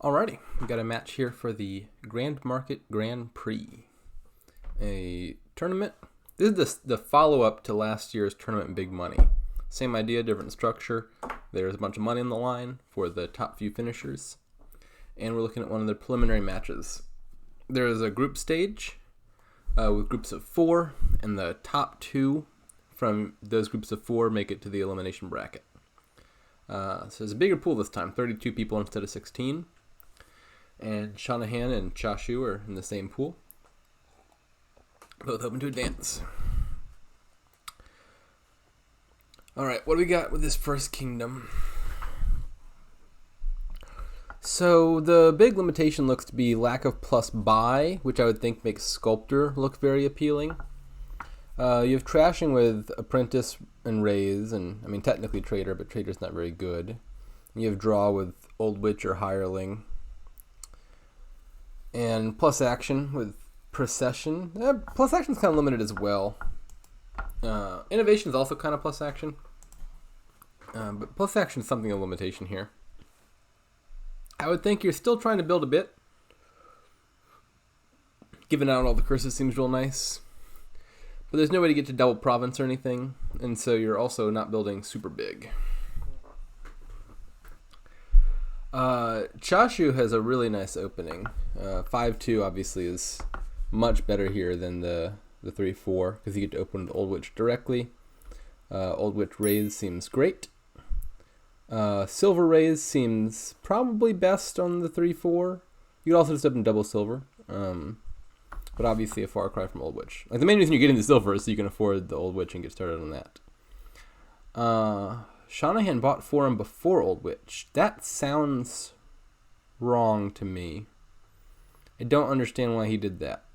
Alrighty, we got a match here for the Grand Market Grand Prix, a tournament. This is the follow-up to last year's tournament Big Money. Same idea, different structure. There's a bunch of money on the line for the top few finishers, and we're looking at one of the preliminary matches. There is a group stage with groups of 4, and the top 2 from those groups of 4 make it to the elimination bracket. So there's a bigger pool this time, 32 people instead of 16. And Seanahan and cha-shu are in the same pool, both hoping to advance. Alright, what do we got with this first kingdom? So the big limitation looks to be lack of plus buy, which I would think makes Sculptor look very appealing. You have trashing with Apprentice and Raise, and I mean technically Trader, but Trader's not very good. And you have draw with Old Witch or Hireling. And plus action with Procession. Plus action is kind of limited as well. Innovation is also kind of plus action. But plus action is something of a limitation here. I would think you're still trying to build a bit. Giving out all the curses seems real nice. But there's no way to get to double province or anything. And so you're also not building super big. cha-shu has a really nice opening. 5-2 obviously is much better here than the 3-4 because you get to open with Old Witch directly. Old Witch Raise seems great. Silver Raise seems probably best on the 3-4. You could also just open double silver. But obviously a far cry from Old Witch. Like the main reason you're getting the silver is so you can afford the Old Witch and get started on that. Seanahan bought Forum before Old Witch. That sounds wrong to me. I don't understand why he did that.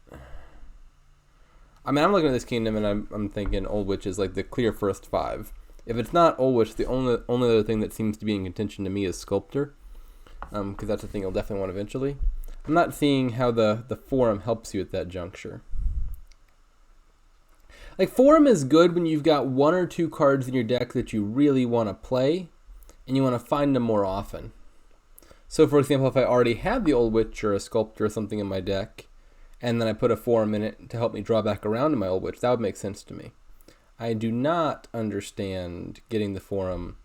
I mean, I'm looking at this kingdom and I'm thinking Old Witch is like the clear first 5. If it's not Old Witch, the only other thing that seems to be in contention to me is Sculptor, because that's the thing you'll definitely want eventually. I'm not seeing how the Forum helps you at that juncture. Like, Forum is good when you've got 1 or 2 cards in your deck that you really want to play, and you want to find them more often. So, for example, if I already had the Old Witch or a Sculptor or something in my deck, and then I put a Forum in it to help me draw back around to my Old Witch, that would make sense to me. I do not understand getting the Forum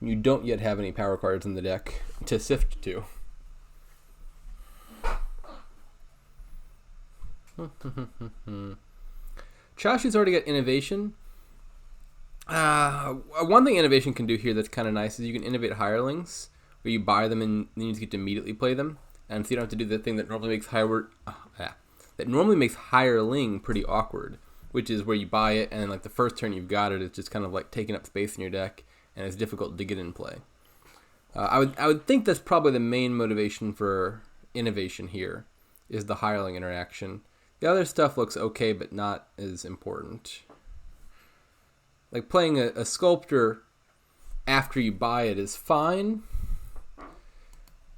when you don't yet have any power cards in the deck to sift to. cha-shu's already got innovation. One thing innovation can do here that's kind of nice is you can innovate hirelings, where you buy them and then you just get to immediately play them, and so you don't have to do the thing that normally makes hireling pretty awkward, which is where you buy it and then like the first turn you've got it, it's just kind of like taking up space in your deck and it's difficult to get in play. I would think that's probably the main motivation for innovation here is the hireling interaction. The other stuff looks okay, but not as important. Like playing a Sculptor after you buy it is fine,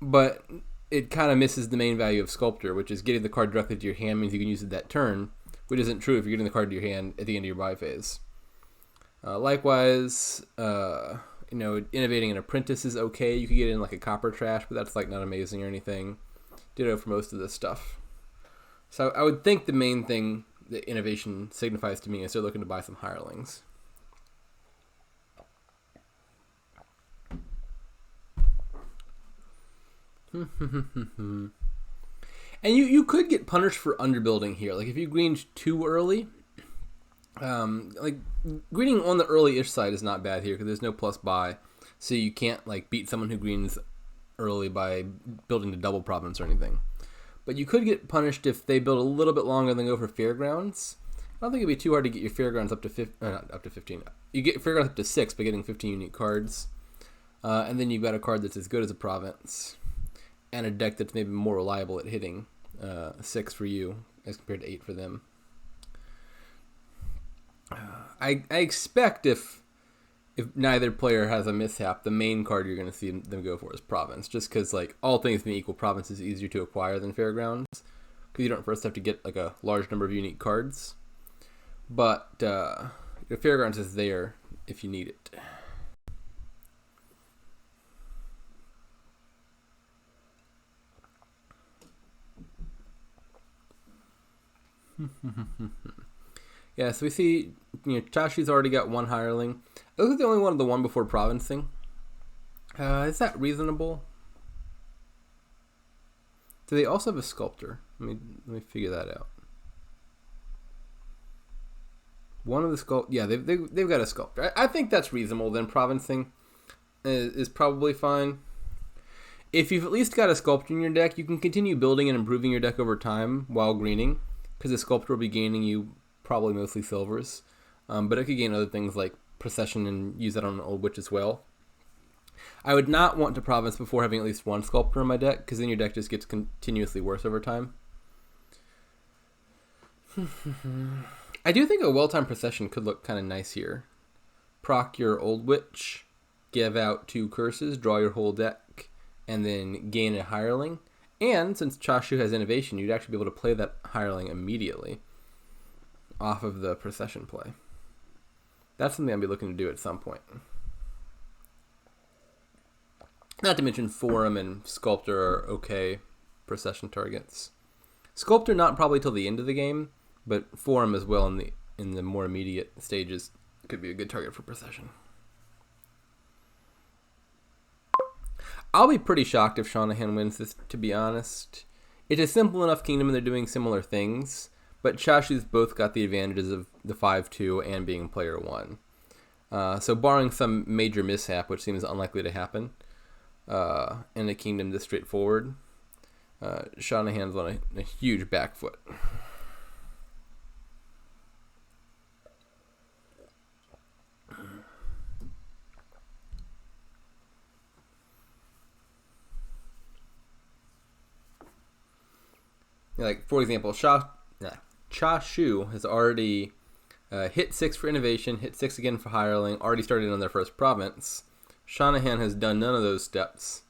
but it kind of misses the main value of Sculptor, which is getting the card directly to your hand means you can use it that turn, which isn't true if you're getting the card to your hand at the end of your buy phase. Likewise, innovating an Apprentice is okay. You could get in like a Copper Trash, but that's like not amazing or anything. Ditto for most of this stuff. So I would think the main thing that innovation signifies to me is they're looking to buy some hirelings. And you could get punished for underbuilding here. Like if you greened too early, like greening on the early-ish side is not bad here because there's no plus buy, so you can't like beat someone who greens early by building to double province or anything. But you could get punished if they build a little bit longer than go for Fairgrounds. I don't think it'd be too hard to get your Fairgrounds up to 15. You get Fairgrounds up to 6 by getting 15 unique cards. And then you've got a card that's as good as a province. And a deck that's maybe more reliable at hitting 6 for you as compared to 8 for them. I expect if neither player has a mishap, the main card you're going to see them go for is Province, just because like all things being equal, Province is easier to acquire than Fairgrounds, because you don't first have to get like a large number of unique cards. But Fairgrounds is there if you need it. Yeah, so we see, cha-shu's already got one hireling. I look at the only one of the one before provincing. Is that reasonable? Do they also have a sculptor? Let me figure that out. One of the yeah, they've got a sculptor. I think that's reasonable. Then provincing is probably fine. If you've at least got a sculptor in your deck, you can continue building and improving your deck over time while greening, because the sculptor will be gaining you probably mostly silvers, but it could gain other things like procession and use that on an old witch as well. I would not want to province before having at least one sculptor in my deck, because then your deck just gets continuously worse over time. I do think a well-timed procession could look kind of nice here. Proc your old witch, give out 2 curses, draw your whole deck, and then gain a hireling. And since cha-shu has innovation, you'd actually be able to play that hireling immediately off of the procession play. That's something I'll be looking to do at some point. Not to mention Forum and Sculptor are okay procession targets. Sculptor not probably till the end of the game, but Forum as well in the more immediate stages could be a good target for procession. I'll be pretty shocked if Seanahan wins this, to be honest. It's a simple enough kingdom and they're doing similar things, but cha-shu's both got the advantages of the 5-2 and being player 1. So barring some major mishap, which seems unlikely to happen, in a kingdom this straightforward, Seanahan's on a huge back foot. Like, for example, cha-shu has already hit 6 for innovation, hit 6 again for hireling, already started on their first province. Seanahan has done none of those steps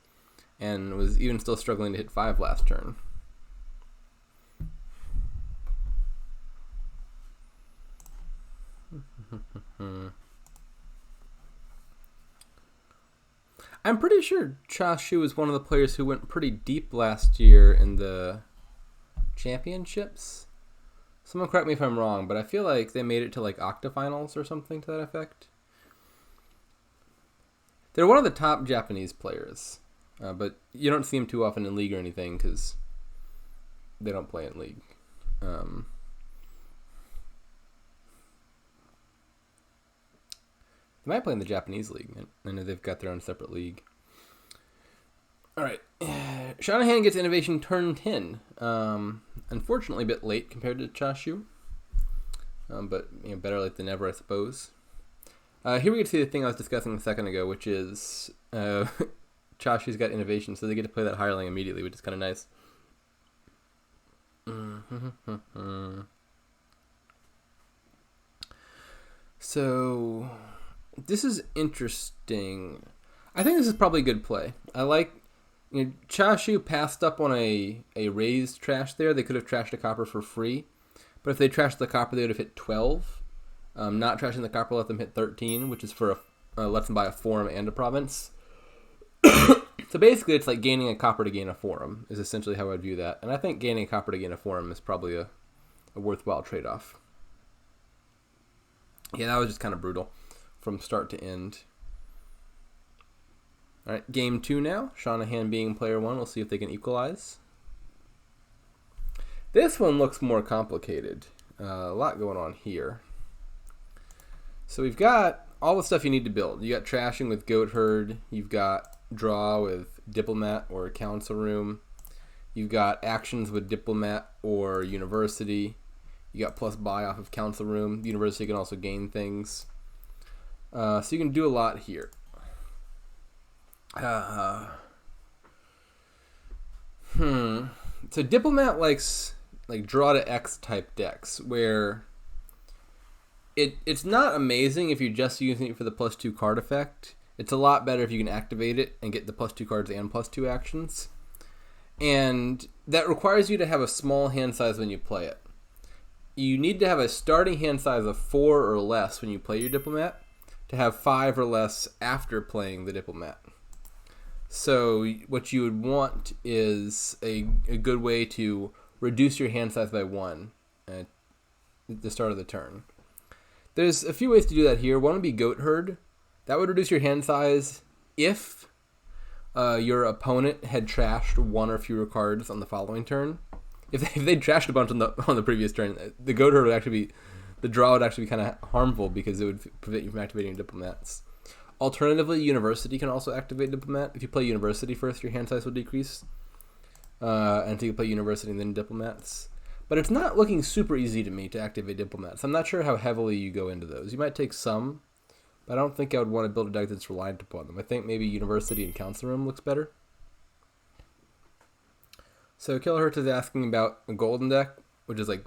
and was even still struggling to hit 5 last turn. I'm pretty sure cha-shu is one of the players who went pretty deep last year in the championships. Someone correct me if I'm wrong, but I feel like they made it to like octafinals or something to that effect. They're one of the top Japanese players, but you don't see them too often in League or anything because they don't play in League. They might play in the Japanese League. I know they've got their own separate league. All right. Seanahan gets innovation turn 10. Unfortunately, a bit late compared to cha-shu. But better late than never, I suppose. Here we get to see the thing I was discussing a second ago, which is cha-shu's got innovation, so they get to play that hireling immediately, which is kind of nice. So this is interesting. I think this is probably a good play. I like cha-shu passed up on a raised trash there. They could have trashed a copper for free, but if they trashed the copper, they would have hit 12. Not trashing the copper let them hit 13, which is for lets them buy a forum and a province. So basically, it's like gaining a copper to gain a forum is essentially how I'd view that. And I think gaining a copper to gain a forum is probably a worthwhile trade-off. Yeah, that was just kind of brutal from start to end. All right, game 2 now. Seanahan being player 1. We'll see if they can equalize. This one looks more complicated. A lot going on here. So we've got all the stuff you need to build. You got trashing with goat herd. You've got draw with diplomat or council room. You've got actions with diplomat or university. You got plus buy off of council room. The university can also gain things. So you can do a lot here. So diplomat likes like draw to X type decks where it's not amazing if you're just using it for the +2 card effect. It's a lot better if you can activate it and get the +2 cards and +2 actions. And that requires you to have a small hand size when you play it. You need to have a starting hand size of 4 or less when you play your diplomat to have 5 or less after playing the diplomat. So what you would want is a good way to reduce your hand size by 1 at the start of the turn. There's a few ways to do that here. One would be Goat Herd. That would reduce your hand size if your opponent had trashed one or fewer cards on the following turn. If they trashed a bunch on the previous turn, the Goat Herd would actually be, the draw would actually be kind of harmful because it would prevent you from activating Diplomats. Alternatively, University can also activate Diplomat. If you play University first, your hand size will decrease. And so you can play University and then Diplomats. But it's not looking super easy to me to activate Diplomats. I'm not sure how heavily you go into those. You might take some, but I don't think I would want to build a deck that's reliant upon them. I think maybe University and Council Room looks better. So Kilohertz is asking about a golden deck, which is like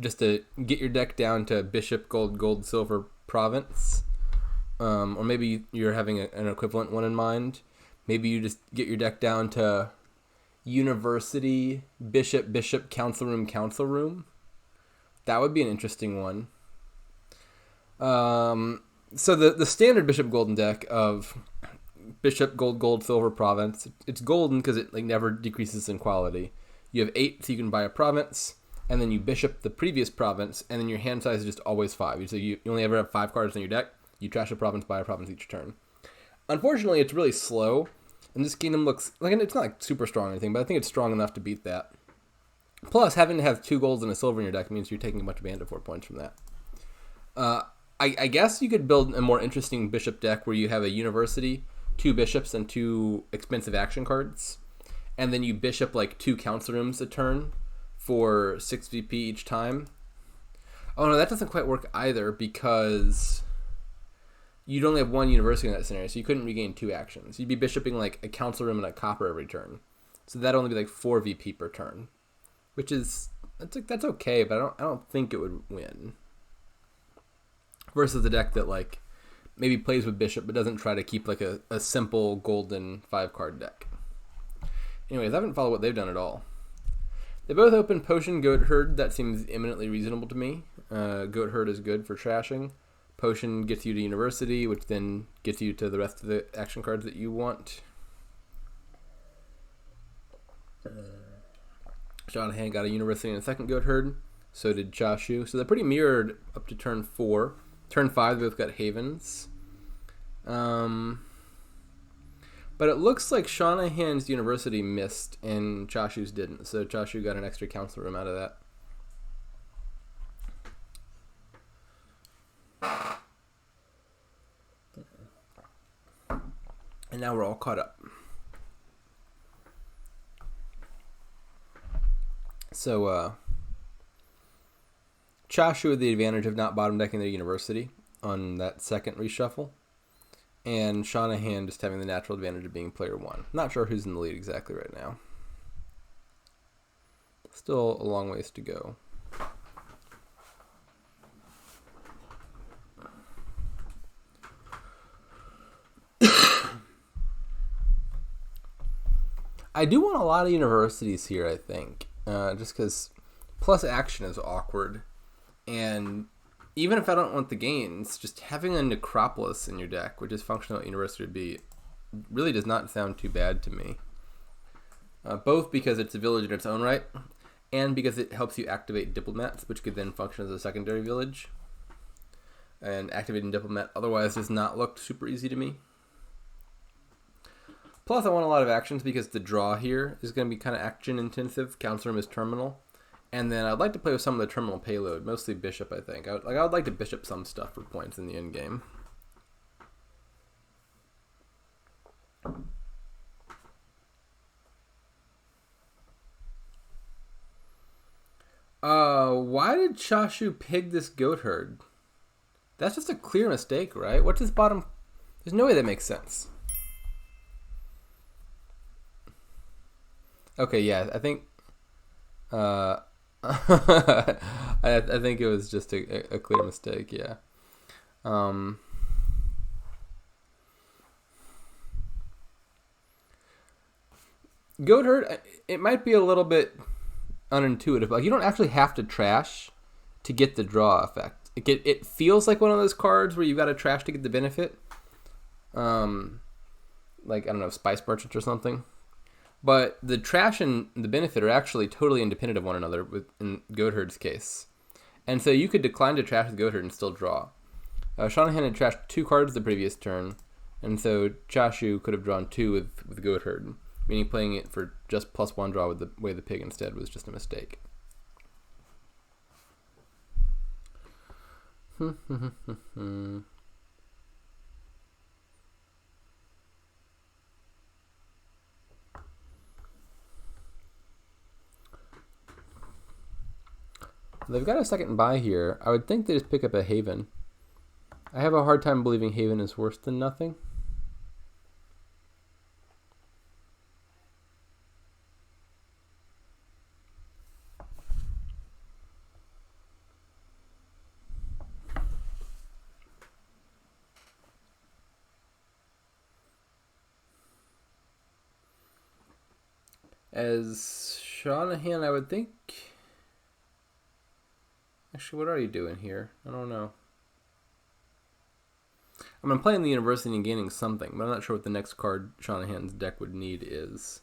just to get your deck down to Bishop, Gold, Silver, Province. Or maybe you're having an equivalent one in mind. Maybe you just get your deck down to University, Bishop, Council Room. That would be an interesting one. So the standard Bishop Golden deck of Bishop, Gold, Silver, Province, it's golden because it like never decreases in quality. You have 8, so you can buy a province, and then you Bishop the previous province, and then your hand size is just always 5. So you only ever have 5 cards in your deck. You trash a province, buy a province each turn. Unfortunately, it's really slow, and this kingdom looks like it's not like super strong or anything, but I think it's strong enough to beat that. Plus, having to have 2 golds and a silver in your deck means you're taking a bunch of mana 4 points from that. I guess you could build a more interesting bishop deck where you have a University, 2 bishops, and 2 expensive action cards, and then you bishop like 2 council rooms a turn for 6 VP each time. Oh no, that doesn't quite work either because you'd only have 1 University in that scenario, so you couldn't regain 2 actions. You'd be bishoping like a council room and a copper every turn, so that'd only be like 4 VP per turn, which is that's okay, but I don't think it would win. Versus the deck that like maybe plays with bishop but doesn't try to keep like a simple golden 5-card deck. Anyways, I haven't followed what they've done at all. They both open Potion, Goat Herd. That seems eminently reasonable to me. Goat Herd is good for trashing. Potion gets you to University, which then gets you to the rest of the action cards that you want. Seanahan got a University and a second Goat Herd. So did cha-shu. So they're pretty mirrored up to turn 4. Turn 5, they both got Havens. But it looks like Seanahan's University missed and cha-shu's didn't. So cha-shu got an extra council room out of that. And now we're all caught up. So, cha-shu had the advantage of not bottom decking their University on that second reshuffle. And Seanahan just having the natural advantage of being player 1. Not sure who's in the lead exactly right now. Still a long ways to go. I do want a lot of Universities here, I think. Just because plus action is awkward. And even if I don't want the gains, just having a Necropolis in your deck, which is functional at University would be, really does not sound too bad to me. Both because it's a village in its own right, and because it helps you activate Diplomats, which could then function as a secondary village. And activating Diplomat otherwise does not look super easy to me. Plus, I want a lot of actions because the draw here is going to be kind of action intensive. Council Room is terminal. And then I'd like to play with some of the terminal payload, mostly Bishop, I think. I would like to Bishop some stuff for points in the end game. Why did cha-shu pig this Goat Herd? That's just a clear mistake, right? What's his bottom? There's no way that makes sense. Okay, yeah, I think... I think it was just a clear mistake, yeah. Goat Herd, it might be a little bit unintuitive. Like, you don't actually have to trash to get the draw effect. It feels like one of those cards where you've got to trash to get the benefit. Like, I don't know, Spice Merchant or something. But the trash and the benefit are actually totally independent of one another in Goat Herd's case. And so you could decline to trash with Goat Herd and still draw. Seanahan had trashed 2 cards the previous turn, and so cha-shu could have drawn 2 with Goat Herd, meaning playing it for just +1 draw with the way the pig instead was just a mistake. They've got a second buy here. I would think they just pick up a Haven. I have a hard time believing Haven is worse than nothing. As Seanahan, I would think... Actually, what are you doing here? I don't know. I'm playing the University and gaining something, but I'm not sure what the next card Seanahan's deck would need is.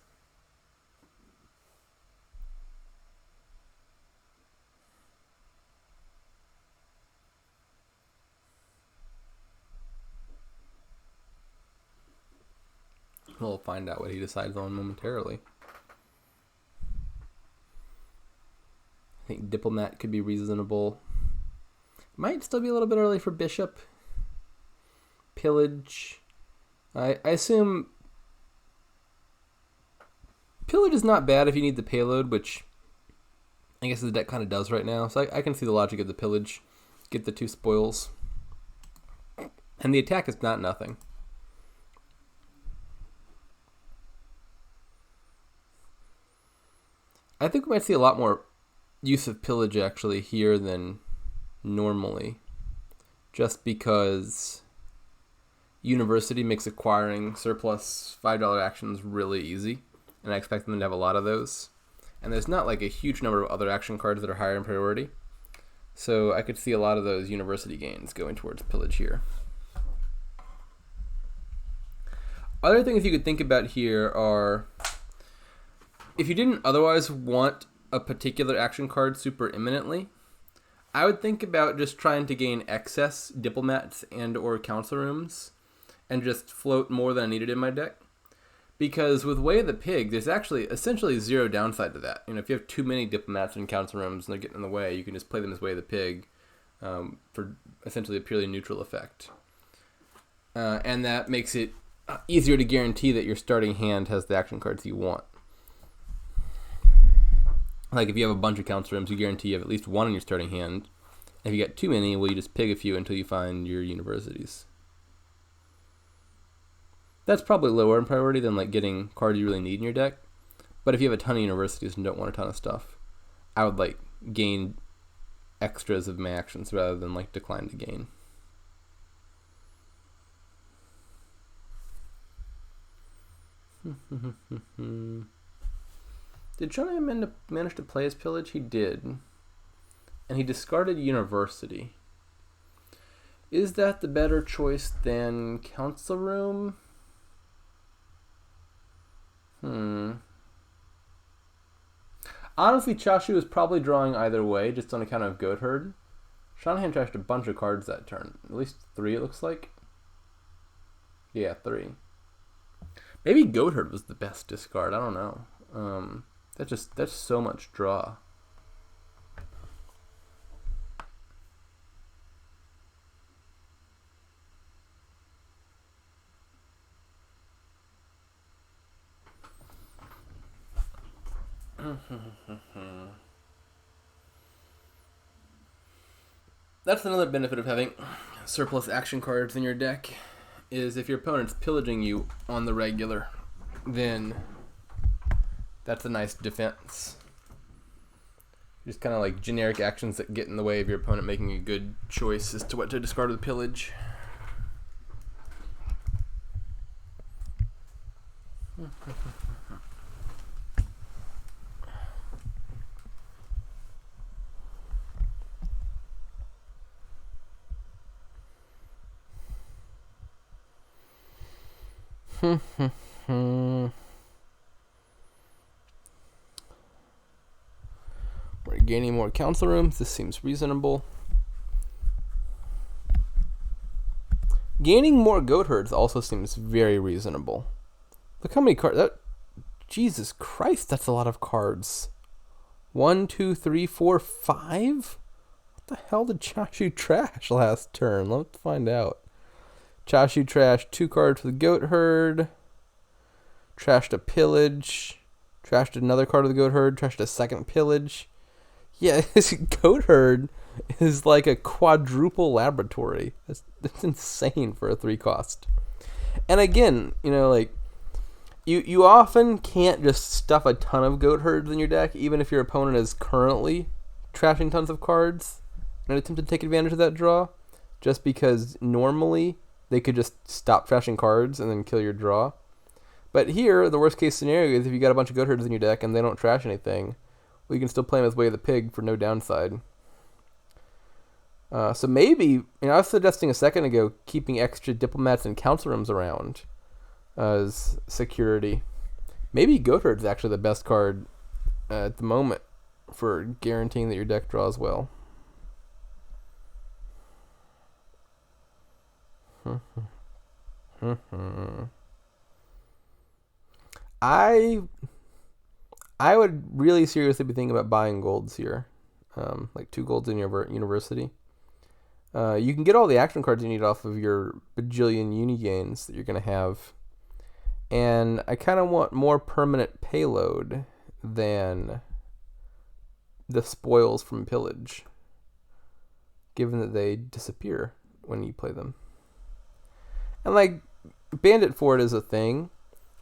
We'll find out what he decides on momentarily. I think Diplomat could be reasonable. Might still be a little bit early for Bishop. Pillage. I assume Pillage is not bad if you need the payload, which I guess the deck kind of does right now. So I can see the logic of the Pillage. Get the 2 spoils. And the attack is not nothing. I think we might see a lot more use of Pillage actually here than normally, just because University makes acquiring surplus $5 actions really easy, and I expect them to have a lot of those. And there's not like a huge number of other action cards that are higher in priority, so I could see a lot of those University gains going towards Pillage here. Other things you could think about here are, if you didn't otherwise want a particular action card super imminently, I would think about just trying to gain excess diplomats and or council rooms and just float more than I needed in my deck. Because with Way of the Pig, there's actually essentially 0 downside to that. If you have too many diplomats and council rooms and they're getting in the way, you can just play them as Way of the Pig for essentially a purely neutral effect. And that makes it easier to guarantee that your starting hand has the action cards you want. Like if you have a bunch of council rooms, you guarantee you have at least 1 in your starting hand. If you get too many, well, you just pig a few until you find your universities. That's probably lower in priority than like getting cards you really need in your deck. But if you have a ton of universities and don't want a ton of stuff, I would like gain extras of my actions rather than like decline to gain. Did Seanahan manage to play his Pillage? He did. And he discarded University. Is that the better choice than Council Room? Honestly, cha-shu is probably drawing either way, just on account of Goat Herd. Seanahan trashed a bunch of cards that turn. At least 3, it looks like. Yeah, 3. Maybe Goat Herd was the best discard. I don't know. That's so much draw. That's another benefit of having surplus action cards in your deck, is if your opponent's pillaging you on the regular, then that's a nice defense. Just kind of like generic actions that get in the way of your opponent making a good choice as to what to discard with pillage. We're gaining more council rooms. This seems reasonable. Gaining more goat herds also seems very reasonable. Look how many cards. Jesus Christ, that's a lot of cards. 1, 2, 3, 4, 5? What the hell did cha-shu trash last turn? Let's find out. cha-shu trash 2 cards for the goat herd. Trashed a pillage. Trashed another card of the goat herd. Trashed a second pillage. Yeah, this goat herd is like a quadruple laboratory. That's insane for a 3 cost. And again, you often can't just stuff a ton of goat herds in your deck, even if your opponent is currently trashing tons of cards in an attempt to take advantage of that draw, just because normally they could just stop trashing cards and then kill your draw. But here, the worst case scenario is if you got a bunch of goat herds in your deck and they don't trash anything, well, you can still play them as Way of the Pig for no downside. So maybe, I was suggesting a second ago keeping extra diplomats and council rooms around as security. Maybe goat herd's actually the best card at the moment for guaranteeing that your deck draws well. I would really seriously be thinking about buying golds here, like 2 golds in your university. You can get all the action cards you need off of your bajillion uni gains that you're going to have. And I kind of want more permanent payload than the spoils from pillage, given that they disappear when you play them. And Bandit Fort is a thing,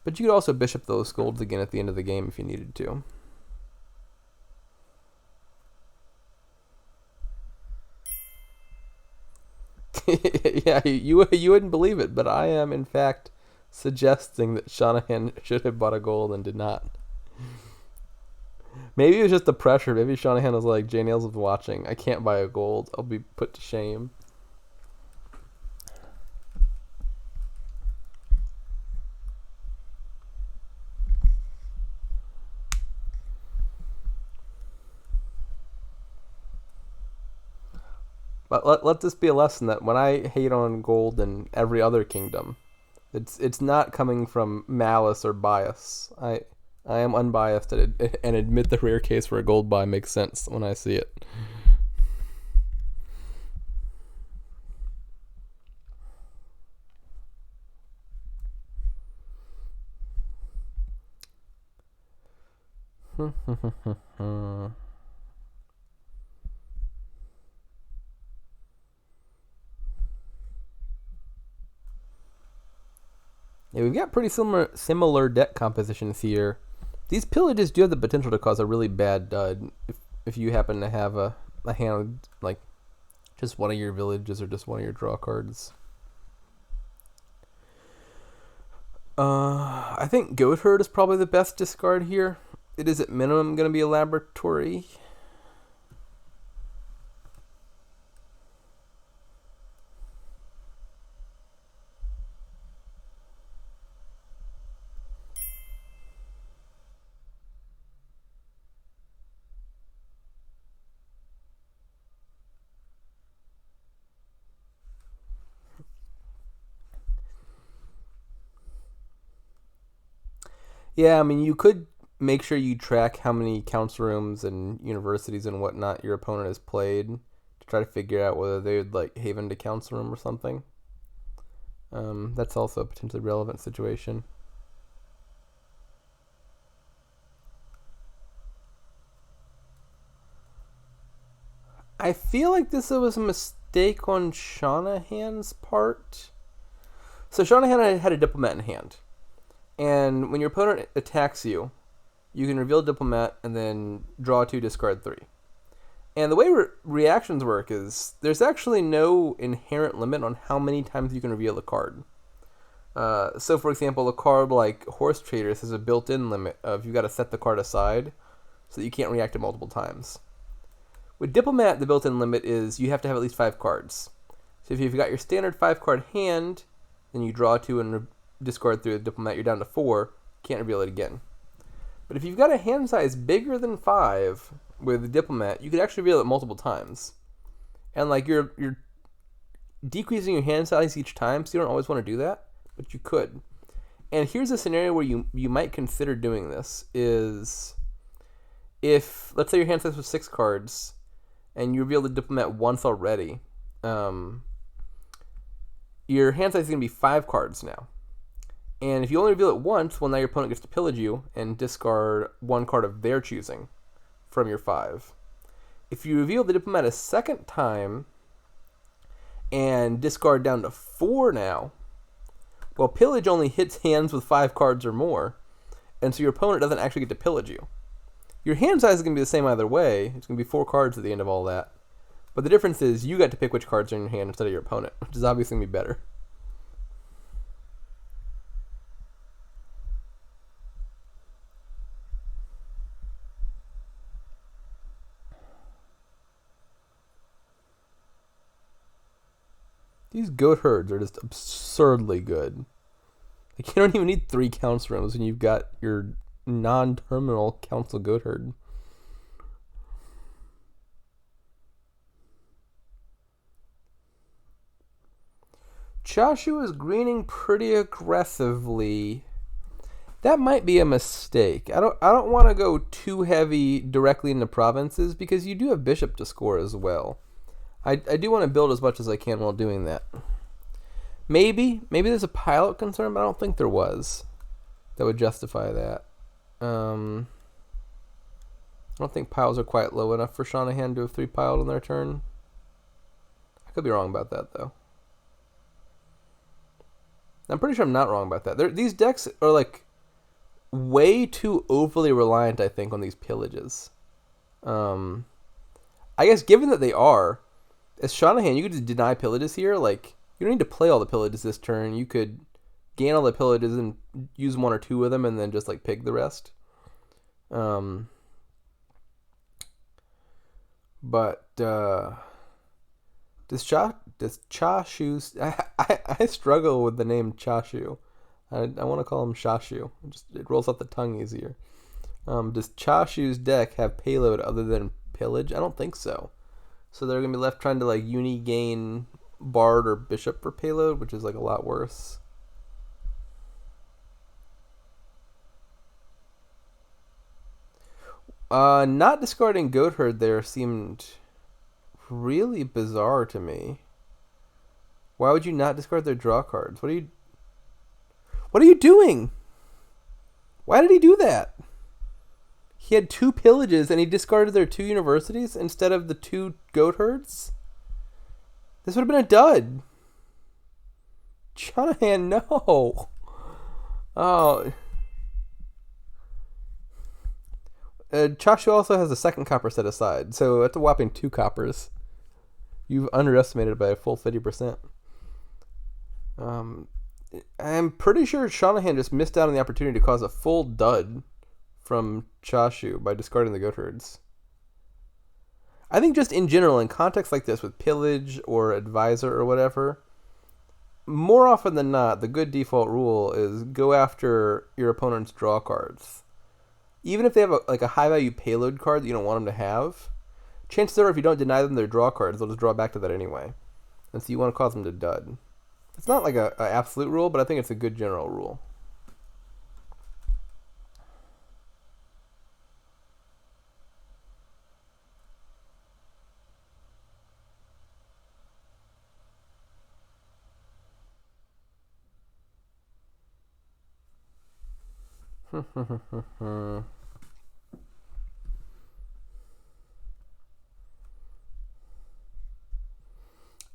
but you could also bishop those golds again at the end of the game if you needed to. Yeah, you wouldn't believe it, but I am in fact suggesting that Seanahan should have bought a gold and did not. Maybe it was just the pressure. Maybe Seanahan was like, J Nails was watching. I can't buy a gold. I'll be put to shame. But let this be a lesson that when I hate on gold in every other kingdom, it's not coming from malice or bias. I am unbiased and admit the rare case where a gold buy makes sense when I see it. Yeah, we've got pretty similar deck compositions here. These pillages do have the potential to cause a really bad dud if you happen to have a hand like just one of your villages or just one of your draw cards. I think Goat Herd is probably the best discard here. It is at minimum going to be a laboratory. Yeah, I mean, you could make sure you track how many council rooms and universities and whatnot your opponent has played to try to figure out whether they would haven to council room or something. That's also a potentially relevant situation. I feel like this was a mistake on Seanahan's part. So Seanahan had a diplomat in hand. And when your opponent attacks you, you can reveal Diplomat and then draw 2, discard 3. And the way reactions work is there's actually no inherent limit on how many times you can reveal a card. So, for example, a card like Horse Traders has a built-in limit of you've got to set the card aside so that you can't react it multiple times. With Diplomat, the built-in limit is you have to have at least 5 cards. So if you've got your standard 5-card hand, then you draw 2 and discard 3 with Diplomat, you're down to 4, can't reveal it again. But if you've got a hand size bigger than 5, with Diplomat, you could actually reveal it multiple times. And like you're decreasing your hand size each time, so you don't always want to do that, but you could. And here's a scenario where you might consider doing this is if, let's say your hand size was 6 cards, and you reveal the Diplomat once already, your hand size is going to be 5 cards now. And if you only reveal it once, well, now your opponent gets to pillage you and discard 1 card of their choosing from your 5. If you reveal the Diplomat a second time and discard down to 4 now, well, pillage only hits hands with 5 cards or more, and so your opponent doesn't actually get to pillage you. Your hand size is going to be the same either way. It's going to be 4 cards at the end of all that. But the difference is you got to pick which cards are in your hand instead of your opponent, which is obviously going to be better. These goat herds are just absurdly good. Like, you don't even need 3 council rooms when you've got your non-terminal council goat herd. cha-shu is greening pretty aggressively. That might be a mistake. I don't want to go too heavy directly into provinces because you do have bishop to score as well. I do want to build as much as I can while doing that. Maybe there's a pilot concern, but I don't think there was that would justify that. I don't think piles are quite low enough for Seanahan to have 3 piled on their turn. I could be wrong about that, though. I'm pretty sure I'm not wrong about that. These decks are like way too overly reliant, I think, on these pillages. I guess given that they are, as Seanahan, you could just deny pillages here. Like, you don't need to play all the pillages this turn. You could gain all the pillages and use 1 or 2 of them and then just like pig the rest. But does cha-shu... I struggle with the name cha-shu. I want to call him cha-shu. It rolls off the tongue easier. Does cha-shu's deck have payload other than pillage? I don't think so. So they're going to be left trying to like uni-gain Bard or Bishop for payload, which is like a lot worse. Not discarding Goat Herd there seemed really bizarre to me. Why would you not discard their draw cards? What are you doing? Why did he do that? He had 2 pillages and he discarded their 2 universities instead of the 2 goat herds? This would have been a dud. Seanahan, no. Oh. cha-shu also has a 2nd copper set aside, so that's a whopping 2 coppers. You've underestimated by a full 50%. I'm pretty sure Seanahan just missed out on the opportunity to cause a full dud from cha-shu by discarding the goat herds. I think just in general, in contexts like this with pillage or advisor or whatever, more often than not, the good default rule is go after your opponent's draw cards. Even if they have a high value payload card that you don't want them to have, chances are if you don't deny them their draw cards, they'll just draw back to that anyway. And so you want to cause them to dud. It's not like a absolute rule, but I think it's a good general rule.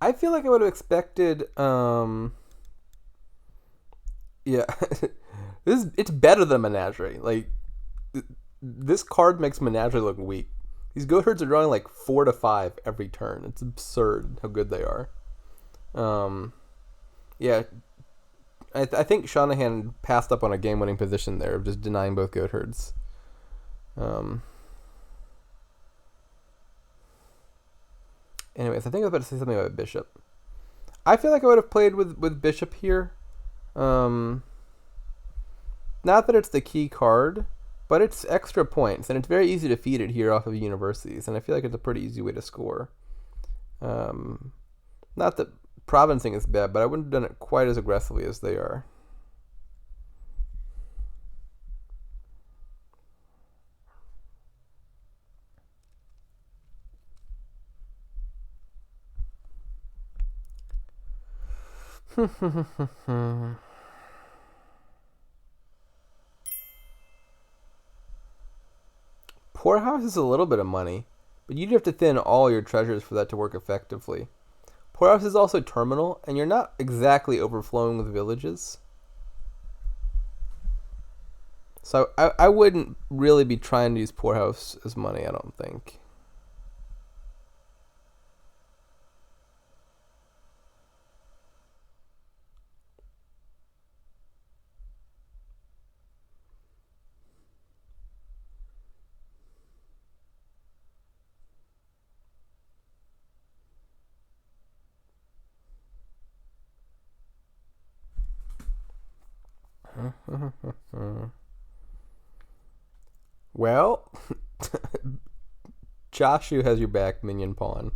I feel like I would have expected, yeah, it's better than Menagerie. Like, this card makes Menagerie look weak. These goat herds are drawing like 4 to 5 every turn. It's absurd how good they are. Yeah, I think Seanahan passed up on a game-winning position there of just denying both goat herds. Anyways, I think I was about to say something about Bishop. I feel like I would have played with Bishop here. Not that it's the key card, But it's extra points, and it's very easy to feed it here off of universities, and I feel like it's a pretty easy way to score. Not that provincing is bad, but I wouldn't have done it quite as aggressively as they are. Poorhouse is a little bit of money, but you'd have to thin all your treasures for that to work effectively. Poorhouse is also terminal, and you're not exactly overflowing with villages. So I wouldn't really be trying to use Poorhouse as money, I don't think. Well, cha-shu has your back, minion pawn.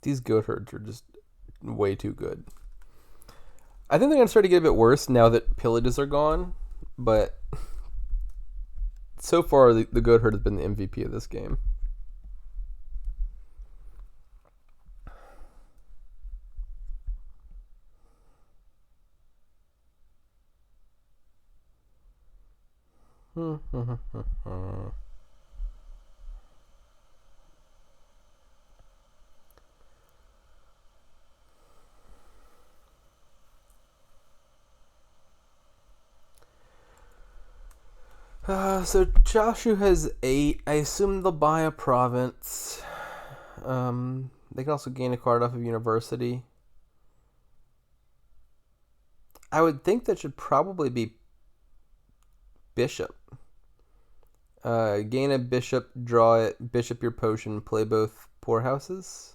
These goat herds are just way too good. I think they're going to start to get a bit worse now that pillages are gone, but so far the goat herd has been the MVP of this game. So cha-shu has 8. I assume they'll buy a province. They can also gain a card off of university. I would think that should probably be bishop. Gain a bishop, draw it, bishop your potion, play both poorhouses.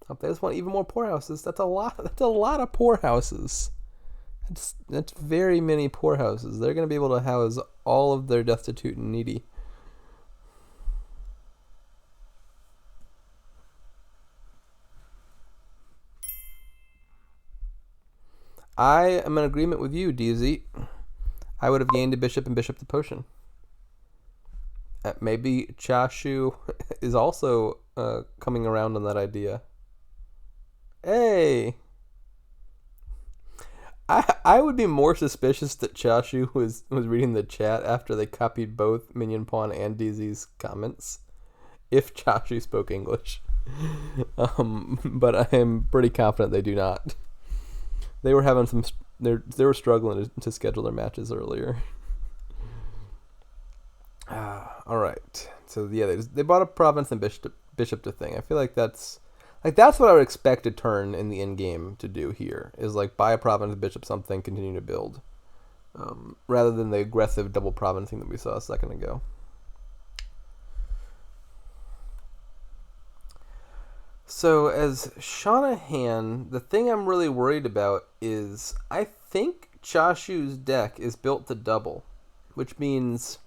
Oh, they just want even more poorhouses. That's a lot. That's a lot of poorhouses. That's very many poorhouses. They're going to be able to house all of their destitute and needy. I am in agreement with you, DZ. I would have gained a bishop and bishop the potion. Maybe cha-shu is also coming around on that idea. Hey! I would be more suspicious that cha-shu was reading the chat after they copied both Minion Pawn and DZ's comments, if cha-shu spoke English. But I am pretty confident they do not. They were having some. They were struggling to schedule their matches earlier. All right. So yeah, they bought a province and bishop to thing. I feel like that's what I would expect a turn in the end game to do here, is like buy a province, bishop something, continue to build, rather than the aggressive double provincing that we saw a second ago. So as Seanahan, the thing I'm really worried about is I think cha-shu's deck is built to double, which means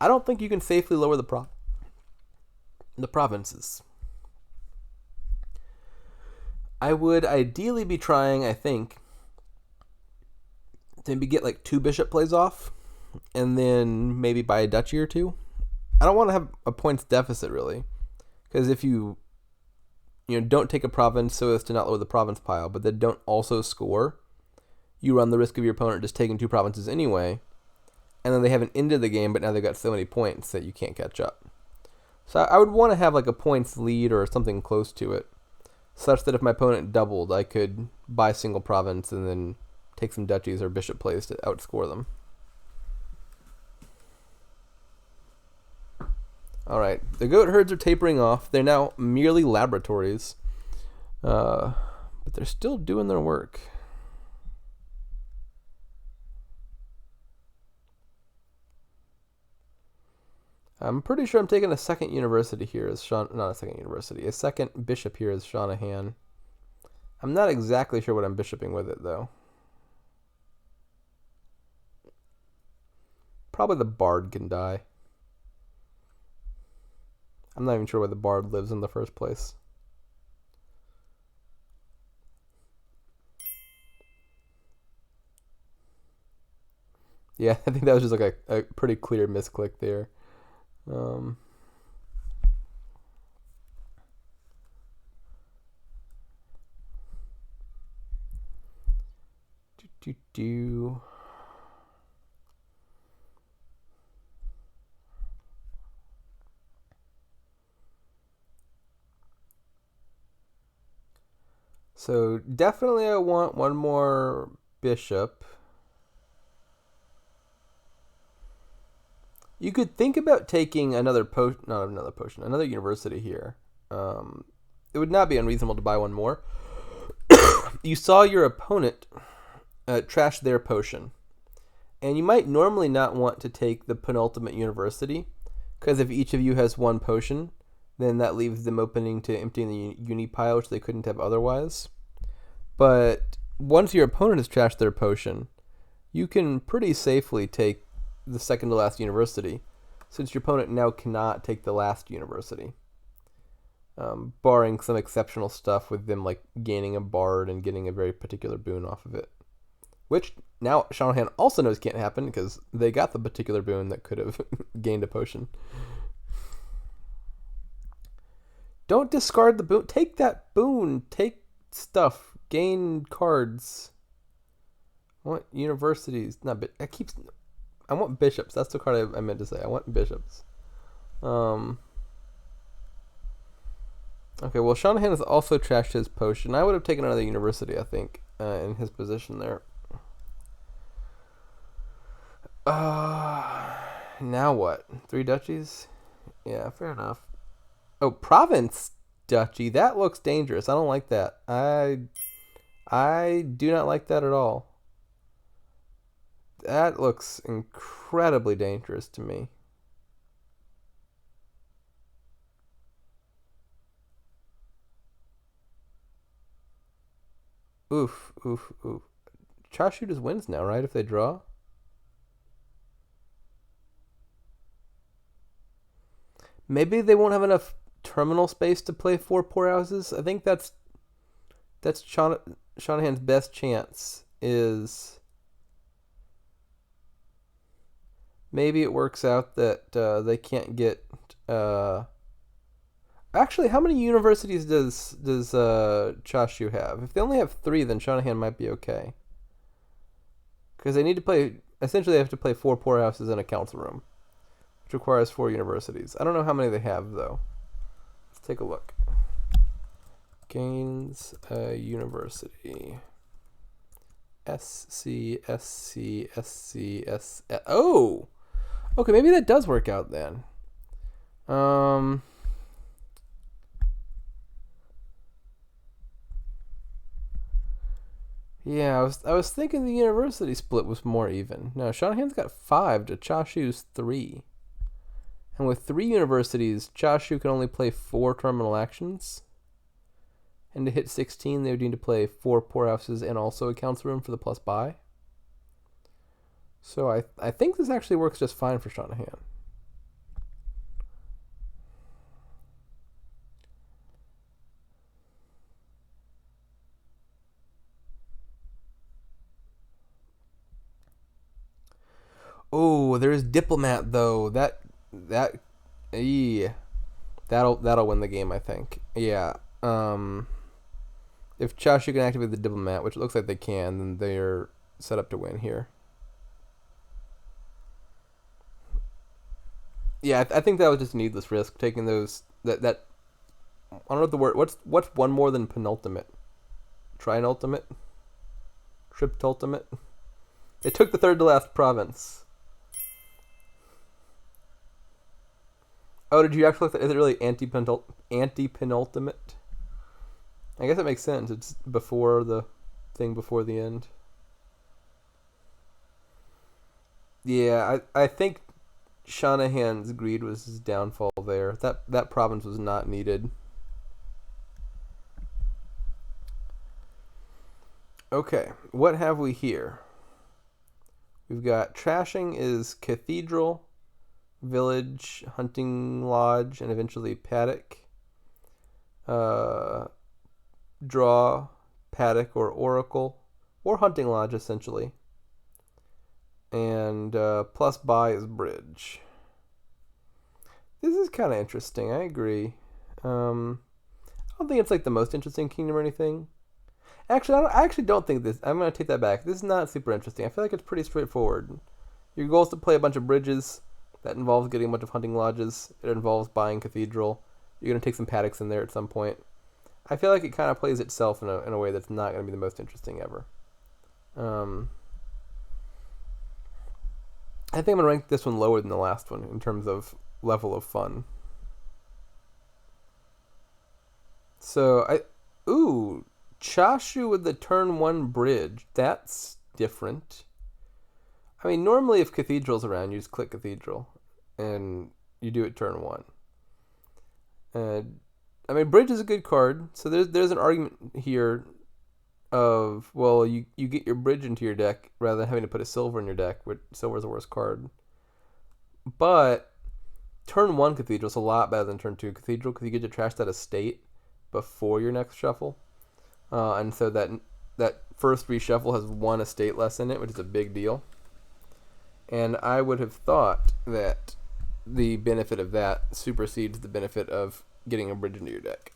I don't think you can safely lower the provinces. I would ideally be trying, I think, to maybe get like 2 bishop plays off, and then maybe buy a duchy or 2. I don't want to have a points deficit really, because if you don't take a province so as to not lower the province pile, but then don't also score, you run the risk of your opponent just taking 2 provinces anyway, and then they haven't ended the game, but now they've got so many points that you can't catch up. So I would want to have like a points lead or something close to it, such that if my opponent doubled, I could buy a single province and then take some duchies or bishop plays to outscore them. All right, the goat herds are tapering off. They're now merely laboratories, but they're still doing their work. I'm pretty sure I'm taking a second university here as not a second university, a second bishop here as Seanahan. I'm not exactly sure what I'm bishoping with it though. Probably the bard can die. I'm not even sure where the bard lives in the first place. Yeah, I think that was just like a pretty clear misclick there. So definitely I want one more bishop. You could think about taking another university here. It would not be unreasonable to buy one more. You saw your opponent trash their potion. And you might normally not want to take the penultimate university, because if each of you has one potion, then that leaves them opening to emptying the uni pile, which they couldn't have otherwise. But once your opponent has trashed their potion, you can pretty safely take the second to last university, since your opponent now cannot take the last university. Barring some exceptional stuff with them like gaining a bard and getting a very particular boon off of it. Which now Seanahan also knows can't happen because they got the particular boon that could have gained a potion. Don't discard the boon. Take that boon. Take stuff. Gain cards. I want universities. I want bishops. That's the card I meant to say. I want bishops. Okay, well, Seanahan has also trashed his potion. I would have taken another university, I think, in his position there. Now what? 3 duchies? Yeah, fair enough. Oh, province duchy. That looks dangerous. I don't like that. I do not like that at all. That looks incredibly dangerous to me. Oof, oof, oof. Cha-shu just wins now, right, if they draw? Maybe they won't have enough terminal space to play 4 poorhouses. I think that's Seanahan's best chance is maybe it works out that they can't get actually, how many universities does cha-shu have? If they only have 3, then Seanahan might be okay. Because they need to play, essentially they have to play 4 poorhouses in a council room, which requires 4 universities. I don't know how many they have, though. Let's take a look. Gains a university. SC. Oh! Okay, maybe that does work out then. Yeah, I was thinking the university split was more even. No, Seanahan's got 5 to cha-shu's 3. And with 3 universities, cha-shu can only play 4 terminal actions. And to hit 16, they would need to play 4 poorhouses and also a council room for the plus buy. So I think this actually works just fine for Seanahan. Oh, there's diplomat though. That'll win the game, I think. Yeah. If cha-shu can activate the diplomat, which it looks like they can, then they're set up to win here. Yeah, I think that was just needless risk taking those. That I don't know what the word. What's one more than penultimate? Trinultimate? Triptultimate? They took the third to last province. Oh, did you actually look at, is it really anti-penultimate? I guess that makes sense. It's before the thing before the end. Yeah, I think Seanahan's greed was his downfall there. That province was not needed. Okay, what have we here? We've got trashing is cathedral, village, hunting lodge, and eventually paddock. Draw, paddock, or oracle, or hunting lodge essentially. And plus buy is bridge. This is kind of interesting. I agree. I don't think it's like the most interesting kingdom or anything. Actually, I actually don't think this. I'm going to take that back. This is not super interesting. I feel like it's pretty straightforward. Your goal is to play a bunch of bridges. That involves getting a bunch of hunting lodges. It involves buying cathedral. You're going to take some paddocks in there at some point. I feel like it kind of plays itself in a way that's not going to be the most interesting ever. I think I'm going to rank this one lower than the last one in terms of level of fun. So, cha-shu with the turn 1 bridge. That's different. I mean, normally if cathedral's around, you just click cathedral, and you do it turn 1. I mean, bridge is a good card, so there's an argument here of, well, you get your bridge into your deck rather than having to put a silver in your deck, which silver's the worst card. But turn 1 cathedral is a lot better than turn 2 cathedral because you get to trash that estate before your next shuffle. And so that first reshuffle has 1 estate less in it, which is a big deal. And I would have thought that the benefit of that supersedes the benefit of getting a bridge into your deck.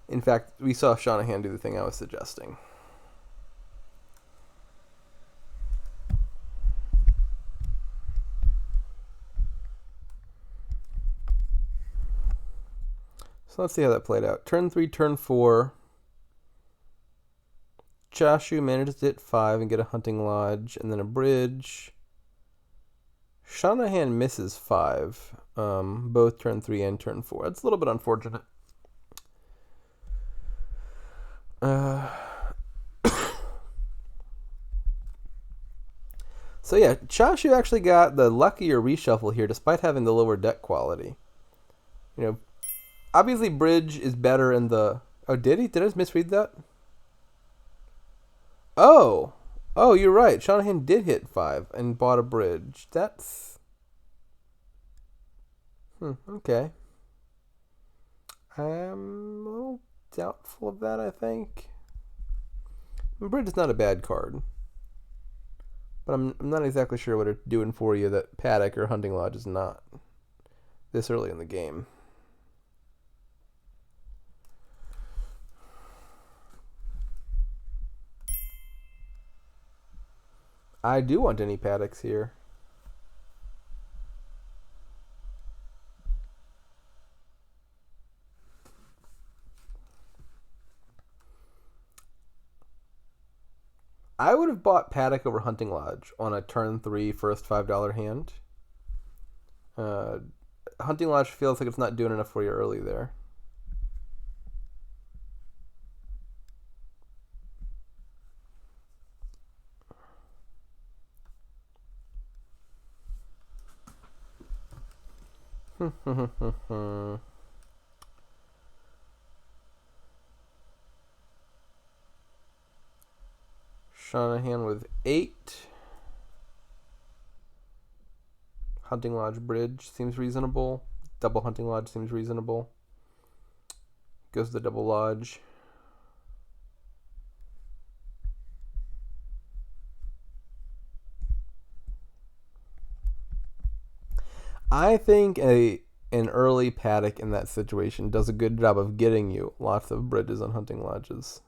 In fact, we saw Seanahan do the thing I was suggesting. So let's see how that played out. Turn 3, turn 4. cha-shu manages to hit 5 and get a hunting lodge, and then a bridge. Seanahan misses 5, both turn 3 and turn 4. That's a little bit unfortunate. So yeah, cha-shu actually got the luckier reshuffle here, despite having the lower deck quality. You know, obviously bridge is better in the... Oh, did he? Did I just misread that? Oh, you're right. Seanahan did hit 5 and bought a bridge. That's... okay. I'm a little doubtful of that, I think. Bridge is not a bad card. But I'm not exactly sure what it's doing for you that Paddock or Hunting Lodge is not this early in the game. I do want any Paddocks here. I would have bought Paddock over Hunting Lodge on a turn 3 first $5 hand. Hunting Lodge feels like it's not doing enough for you early there. Seanahan with 8. Hunting Lodge Bridge seems reasonable. Double Hunting Lodge seems reasonable. Goes to the double lodge. I think an early Paddock in that situation does a good job of getting you lots of bridges on Hunting Lodges.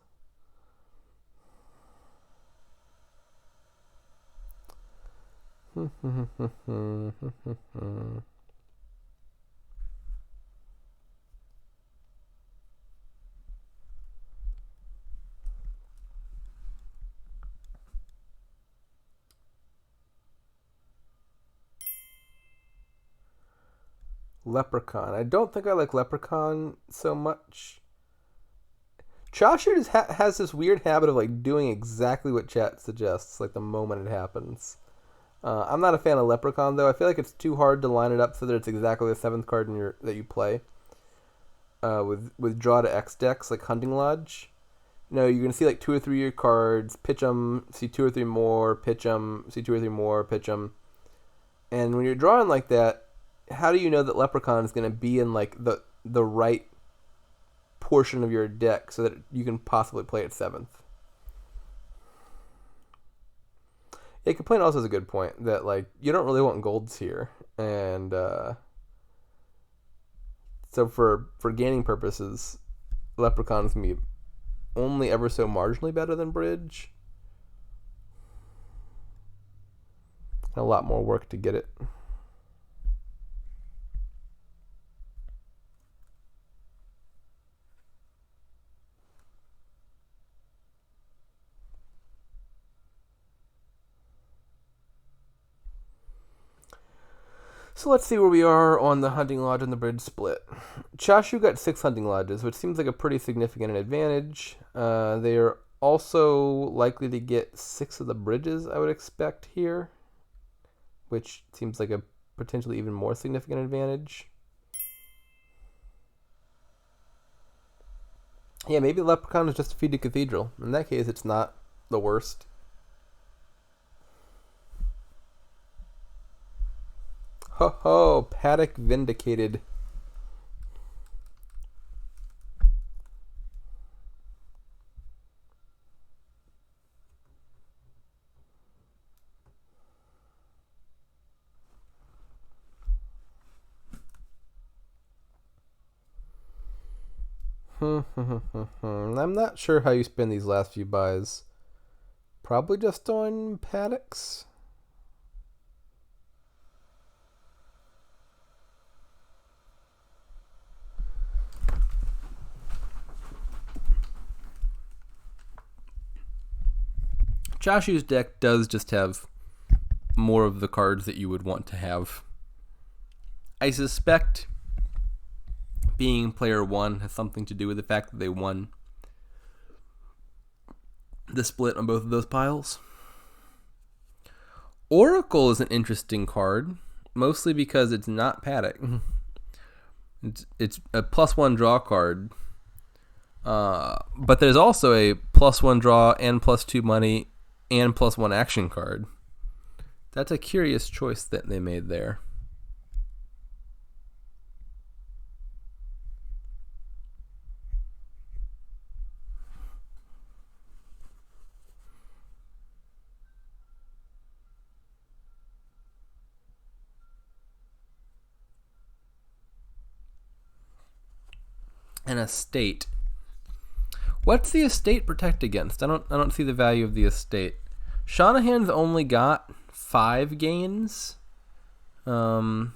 Leprechaun. I don't think I like Leprechaun so much. Cha-shu just has this weird habit of like doing exactly what chat suggests, like the moment it happens. I'm not a fan of Leprechaun though. I feel like it's too hard to line it up so that it's exactly the 7th card that you play. With draw to X decks like Hunting Lodge, you're gonna see like 2 or 3 of your cards, pitch them, see 2 or 3 more, pitch them, see 2 or 3 more, pitch them, and when you're drawing like that, how do you know that Leprechaun is gonna be in like the right portion of your deck so that you can possibly play it 7th? Yeah, Complaint also has a good point that like you don't really want golds here, and so for gaining purposes, Leprechaun's gonna be only ever so marginally better than Bridge. A lot more work to get it. So let's see where we are on the Hunting Lodge and the Bridge split. Cha-shu got 6 Hunting Lodges, which seems like a pretty significant advantage. They are also likely to get 6 of the bridges, I would expect here, which seems like a potentially even more significant advantage. Yeah, maybe Leprechaun is just a defeated Cathedral. In that case, it's not the worst. Ho ho, Paddock vindicated. I'm not sure how you spend these last few buys. Probably just on Paddocks. Cha-shu's deck does just have more of the cards that you would want to have. I suspect being player 1 has something to do with the fact that they won the split on both of those piles. Oracle is an interesting card, mostly because it's not Paddock. It's a +1 draw card. But there's also a +1 draw and +2 money and +1 action card. That's a curious choice that they made there. An estate. What's the estate protect against? I don't see the value of the estate. Seanahan's only got 5 gains. I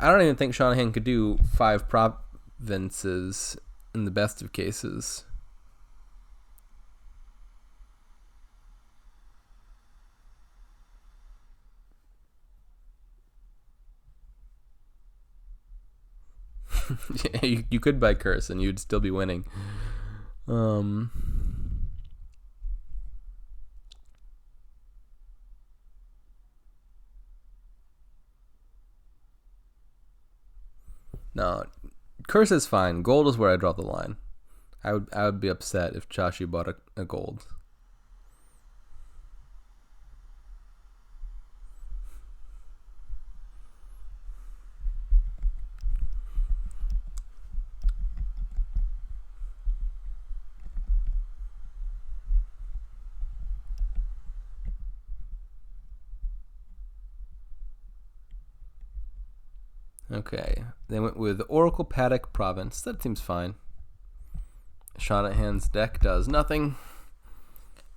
don't even think Seanahan could do 5 provinces in the best of cases. Yeah, you could buy Curse and you'd still be winning. No, Curse is fine. Gold is where I draw the line. I would be upset if cha-shu bought a gold. Okay, they went with Oracle Paddock Province. That seems fine. Seanahan's deck does nothing.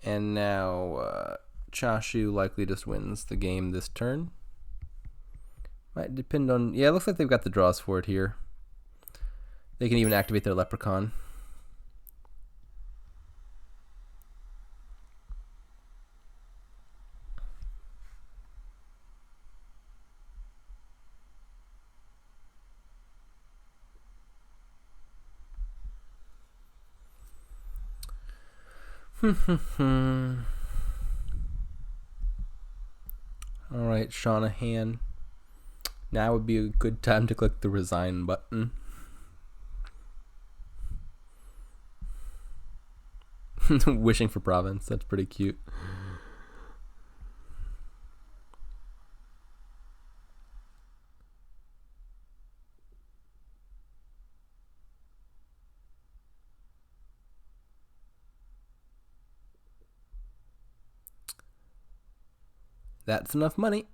And now cha-shu likely just wins the game this turn. Might depend on... Yeah, it looks like they've got the draws for it here. They can even activate their Leprechaun. Alright, Seanahan. Now would be a good time to click the resign button. Wishing for province. That's pretty cute. That's enough money.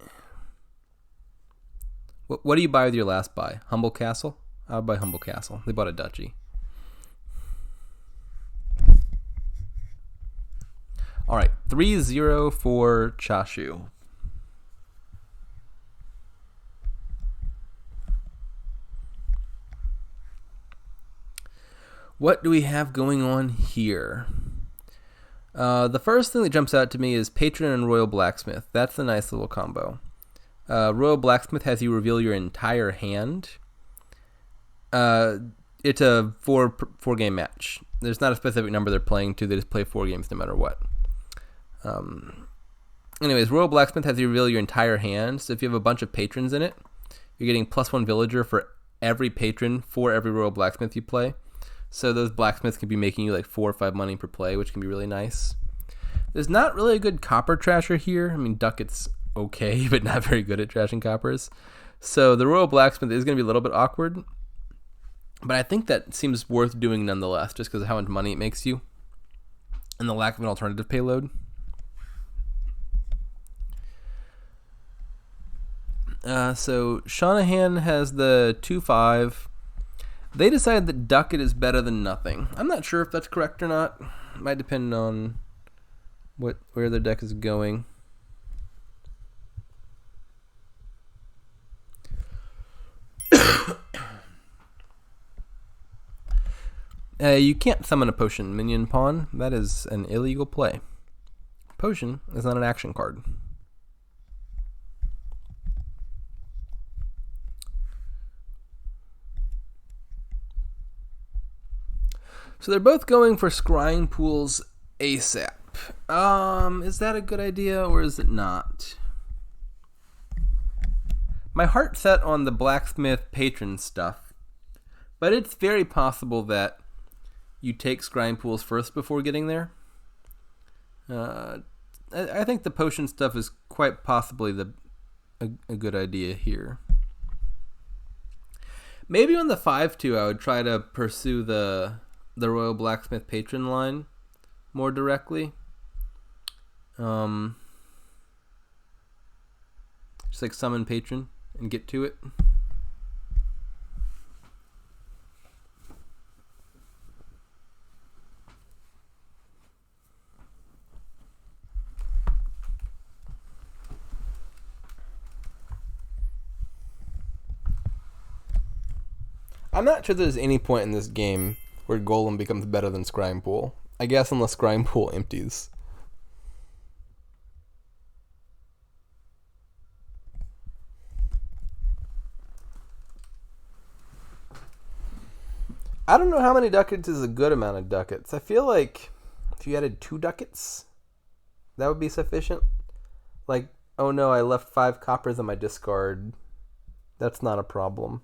What do you buy with your last buy? Humble Castle? I would buy Humble Castle. They bought a duchy. Alright, 3-0 for cha-shu. What do we have going on here? The first thing that jumps out to me is Patron and Royal Blacksmith. That's a nice little combo. Royal Blacksmith has you reveal your entire hand. It's a four game match. There's not a specific number they're playing to. They just play 4 games no matter what. Anyways, Royal Blacksmith has you reveal your entire hand. So if you have a bunch of patrons in it, you're getting +1 villager for every patron for every Royal Blacksmith you play. So those blacksmiths can be making you like 4 or 5 money per play, which can be really nice. There's not really a good copper trasher here. I mean, Ducat's okay, but not very good at trashing coppers. So the Royal Blacksmith is going to be a little bit awkward. But I think that seems worth doing nonetheless, just because of how much money it makes you and the lack of an alternative payload. So Seanahan has the 2-5. They decided that Ducat is better than nothing. I'm not sure if that's correct or not. It might depend on where their deck is going. You can't summon a potion minion pawn. That is an illegal play. Potion is not an action card. So they're both going for scrying pools ASAP. Is that a good idea or is it not? My heart's set on the blacksmith patron stuff, but it's very possible that you take scrying pools first before getting there. I think the potion stuff is quite possibly a good idea here. Maybe on the 5-2 I would try to pursue the Royal Blacksmith patron line more directly. Just like summon patron and get to it. I'm not sure there's any point in this game where Golem becomes better than Scrying Pool. I guess unless Scrying Pool empties. I don't know how many ducats is a good amount of ducats. I feel like if you added 2 ducats, that would be sufficient. Like, oh no, I left 5 coppers on my discard. That's not a problem.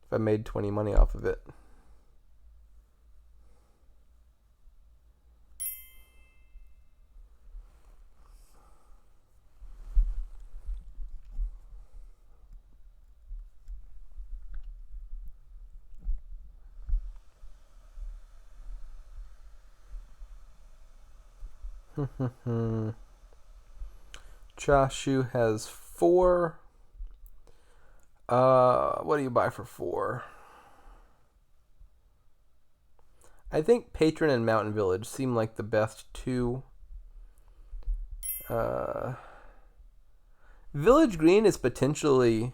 If I made 20 money off of it. cha-shu has 4. What do you buy for 4? I think Patron and Mountain Village seem like the best 2. Village Green is potentially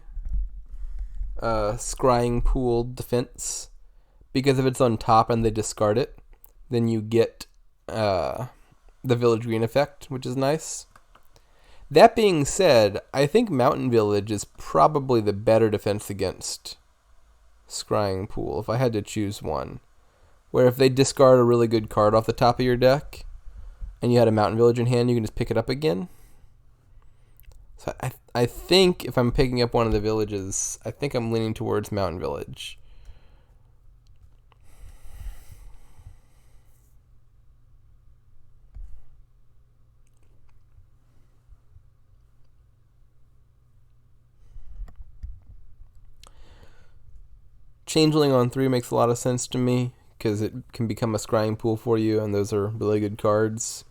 Scrying Pool defense, because if it's on top and they discard it, then you get the Village Green effect, which is nice. That being said, I think Mountain Village is probably the better defense against Scrying Pool, if I had to choose one. Where if they discard a really good card off the top of your deck, and you had a mountain village in hand, you can just pick it up again. So I think if I'm picking up one of the villages, I think I'm leaning towards mountain village. Changeling on 3 makes a lot of sense to me because it can become a scrying pool for you, and those are really good cards.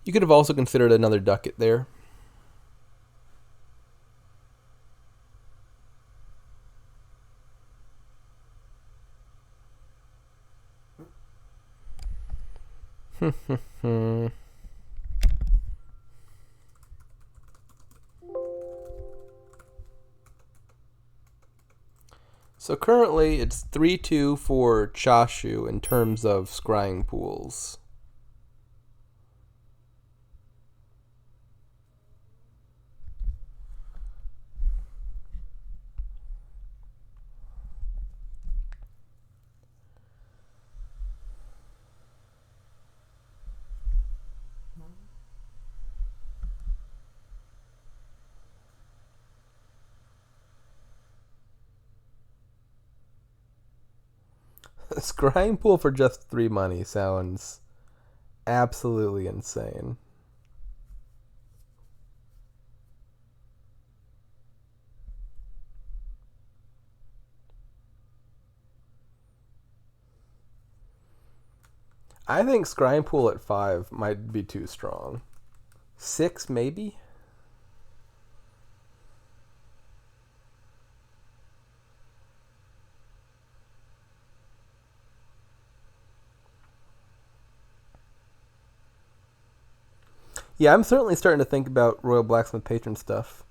You could have also considered another ducat there. So currently it's 3-2 for cha-shu in terms of scrying pools. A scrying pool for just 3 money sounds absolutely insane. I think scrying pool at 5 might be too strong. 6 maybe? Yeah, I'm certainly starting to think about Royal Blacksmith Patron stuff.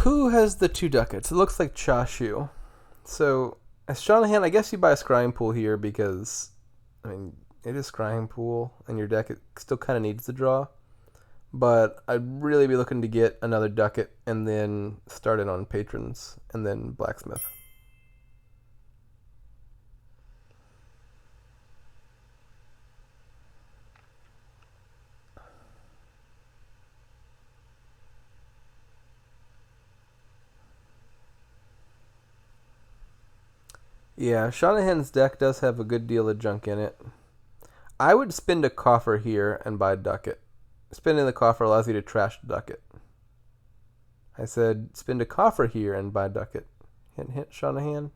Who has the 2 ducats? It looks like cha-shu. So, as Seanahan, I guess you buy a scrying pool here because, I mean, it is scrying pool, and your deck still kind of needs the draw. But I'd really be looking to get another ducat and then start it on patrons and then blacksmith. Yeah, Seanahan's deck does have a good deal of junk in it. I would spend a coffer here and buy a ducat. Spending the coffer allows you to trash the ducat. I said spend a coffer here and buy a ducat. Hint, hint, Seanahan.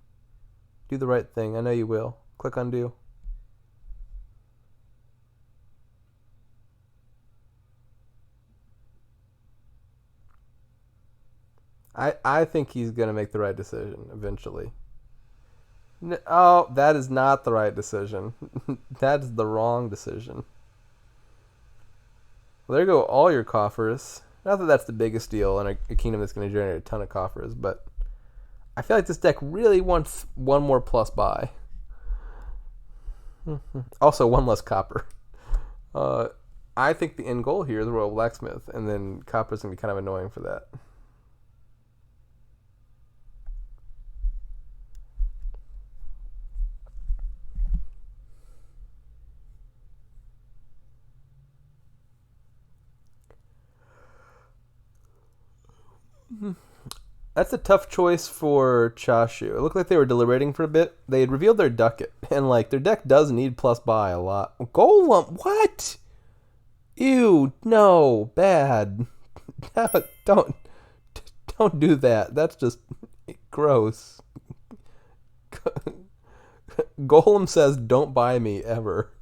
Do the right thing. I know you will. Click undo. I think he's going to make the right decision eventually. Oh, that is not the right decision. That is the wrong decision. Well, there go all your coffers. Not that that's the biggest deal in a kingdom that's going to generate a ton of coffers, but I feel like this deck really wants one more plus buy. Also, one less copper. I think the end goal here is the Royal Blacksmith, and then copper's going to be kind of annoying for that. That's a tough choice for cha-shu. It looked like they were deliberating for a bit. They had revealed their ducat, and like their deck does need plus buy a lot. Golem, what? Ew, no, bad. don't do that. That's just gross. Golem says, "Don't buy me ever."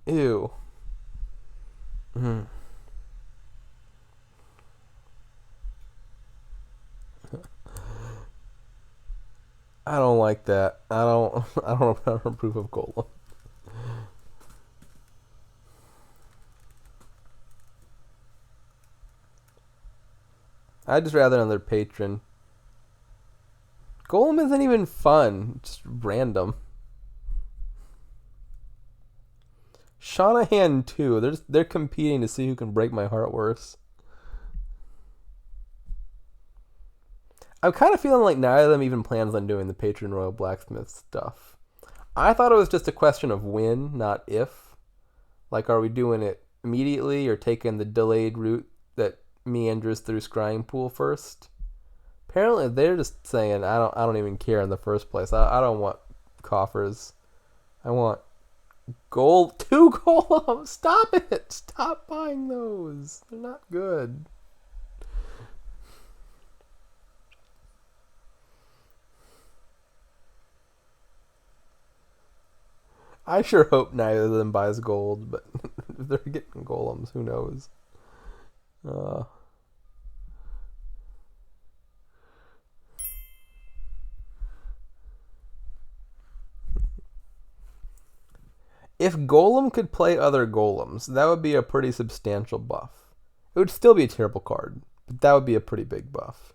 Ew. I don't like that. I don't approve of Golem. I'd just rather another patron. Golem isn't even fun. Just random. Seanahan too. They're competing to see who can break my heart worse. I'm kind of feeling like neither of them even plans on doing the Patron Royal Blacksmith stuff. I thought it was just a question of when, not if. Like, are we doing it immediately or taking the delayed route that meanders through Scrying Pool first? Apparently, they're just saying, I don't even care in the first place. I don't want coffers. I want gold. 2 golems. Stop it. Stop buying those. They're not good. I sure hope neither of them buys gold, but if they're getting golems, who knows? If Golem could play other golems, that would be a pretty substantial buff. It would still be a terrible card, but that would be a pretty big buff.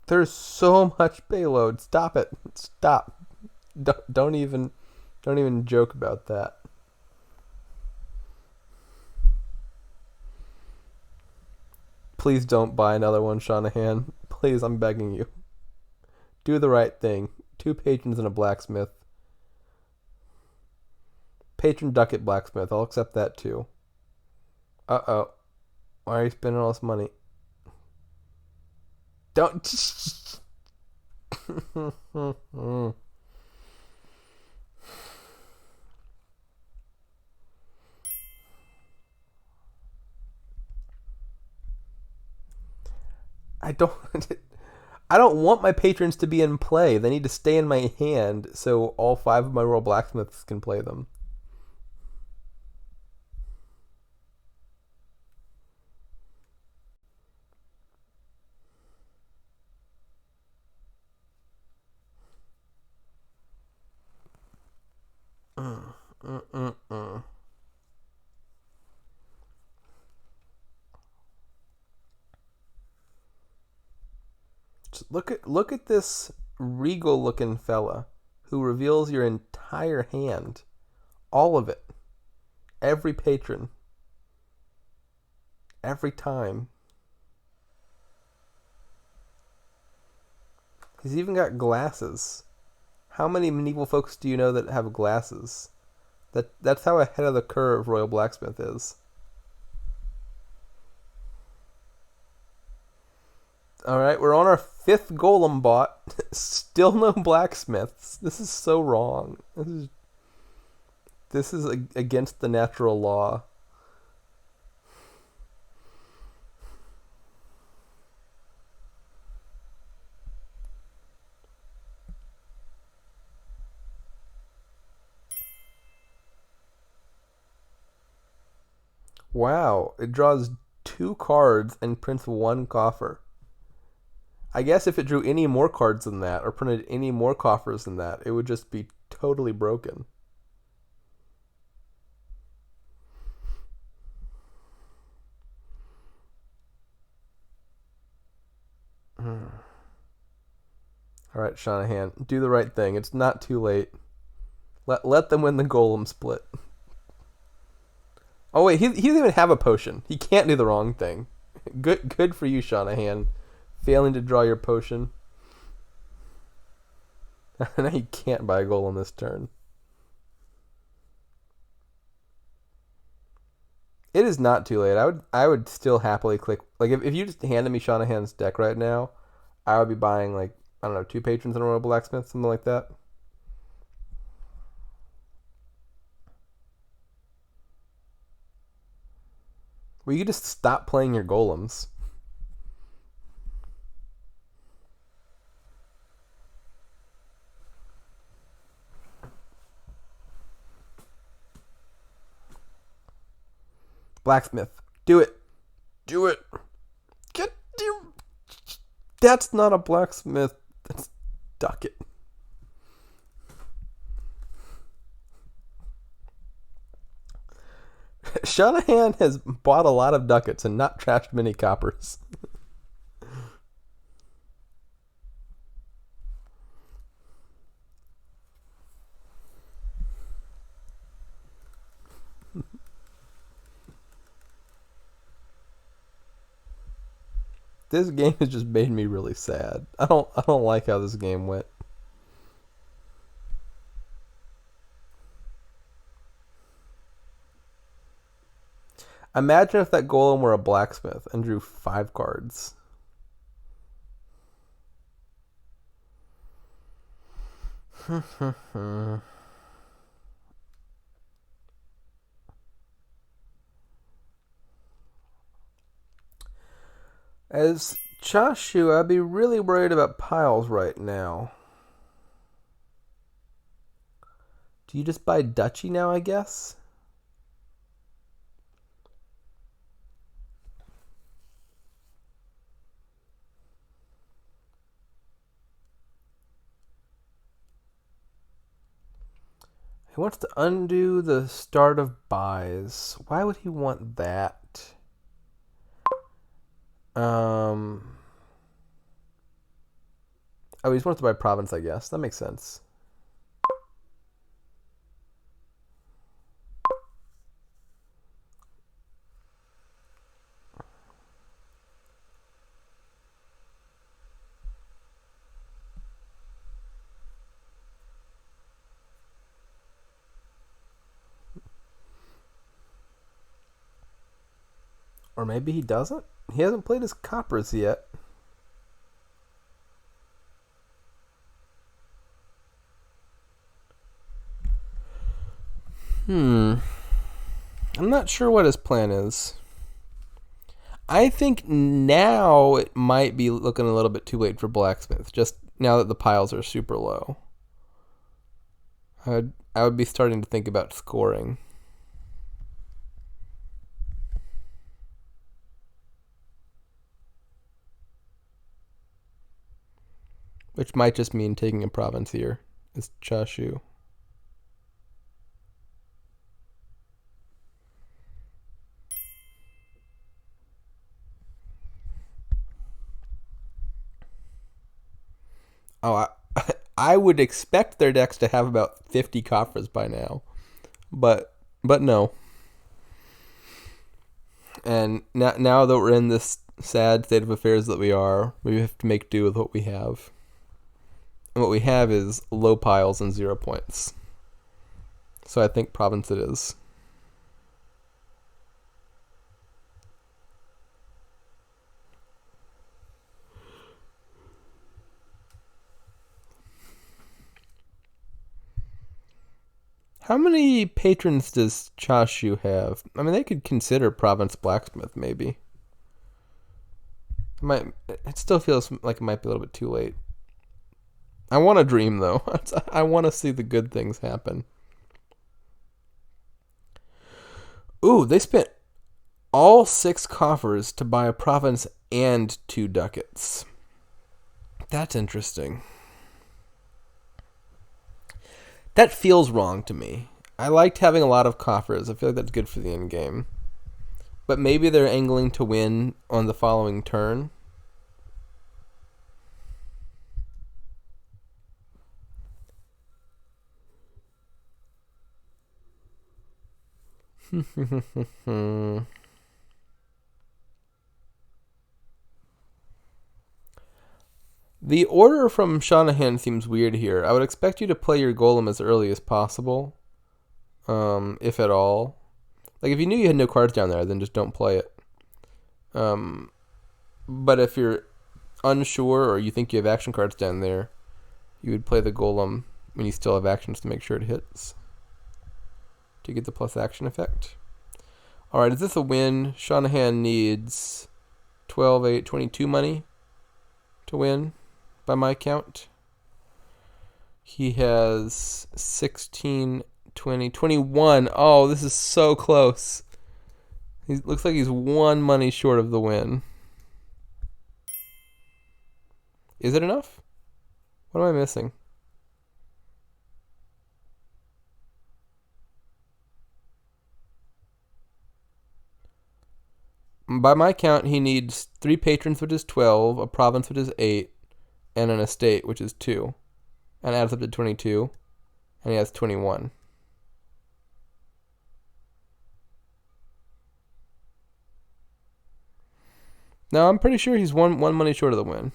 There's so much payload. Stop it. Stop. Don't even joke about that. Please don't buy another one, Seanahan. Please, I'm begging you. Do the right thing. 2 patrons and a blacksmith. Patron ducat blacksmith. I'll accept that too. Uh-oh. Why are you spending all this money? Don't. I don't want my patrons to be in play. They need to stay in my hand so all 5 of my Royal Blacksmiths can play them. Just look at this regal looking fella who reveals your entire hand. All of it. Every patron. Every time. He's even got glasses. How many medieval folks do you know that have glasses? That's how ahead of the curve Royal Blacksmith is. Alright, we're on our 5th golem bot. Still no blacksmiths. This is so wrong. This is against the natural law. Wow, it draws 2 cards and prints 1 coffer. I guess if it drew any more cards than that, or printed any more coffers than that, it would just be totally broken. Alright, Seanahan, do the right thing. It's not too late. Let them win the golem split. Oh wait, he doesn't even have a potion. He can't do the wrong thing. Good for you, Seanahan. Failing to draw your potion. Now you can't buy a golem this turn. It is not too late. I would still happily click. Like if you just handed me Seanahan's deck right now, I would be buying like, I don't know, 2 patrons and a Royal Blacksmith, something like that. Well, you could just stop playing your golems. Blacksmith. Do it. Do it. Get your... That's not a blacksmith. That's ducat. Seanahan has bought a lot of ducats and not trashed many coppers. This game has just made me really sad. I don't like how this game went. Imagine if that golem were a blacksmith and drew 5 cards. As cha-shu, I'd be really worried about piles right now. Do you just buy duchy now, I guess? He wants to undo the start of buys. Why would he want that? Oh, he just wants to buy province, I guess. That makes sense. Or maybe he doesn't? He hasn't played his coppers yet. I'm not sure what his plan is. I think now it might be looking a little bit too late for blacksmith, just now that the piles are super low. I would be starting to think about scoring. Which might just mean taking a province here. Is cha-shu. Oh, I would expect their decks to have about 50 coffers by now. But no. And now that we're in this sad state of affairs that we are, we have to make do with what we have. And what we have is low piles and 0 points. So I think province it is. How many patrons does cha-shu have? I mean, they could consider province blacksmith, maybe. It still feels like it might be a little bit too late. I want to dream, though. I want to see the good things happen. Ooh, they spent all 6 coffers to buy a province and 2 ducats. That's interesting. That feels wrong to me. I liked having a lot of coffers. I feel like that's good for the end game. But maybe they're angling to win on the following turn. The order from Seanahan seems weird here. I would expect you to play your golem as early as possible, if at all. Like, if you knew you had no cards down there, then just don't play it. But if you're unsure or you think you have action cards down there, you would play the golem when you still have actions to make sure it hits, to get the plus action effect. Alright, is this a win? Seanahan needs 12, 8, 22 money to win, by my count. He has 16, 20, 21. Oh, this is so close. He looks like he's 1 money short of the win. Is it enough? What am I missing? By my count, he needs 3 patrons, which is 12, a province, which is 8, and an estate, which is 2. And adds up to 22, and he has 21. No, I'm pretty sure he's one money short of the win.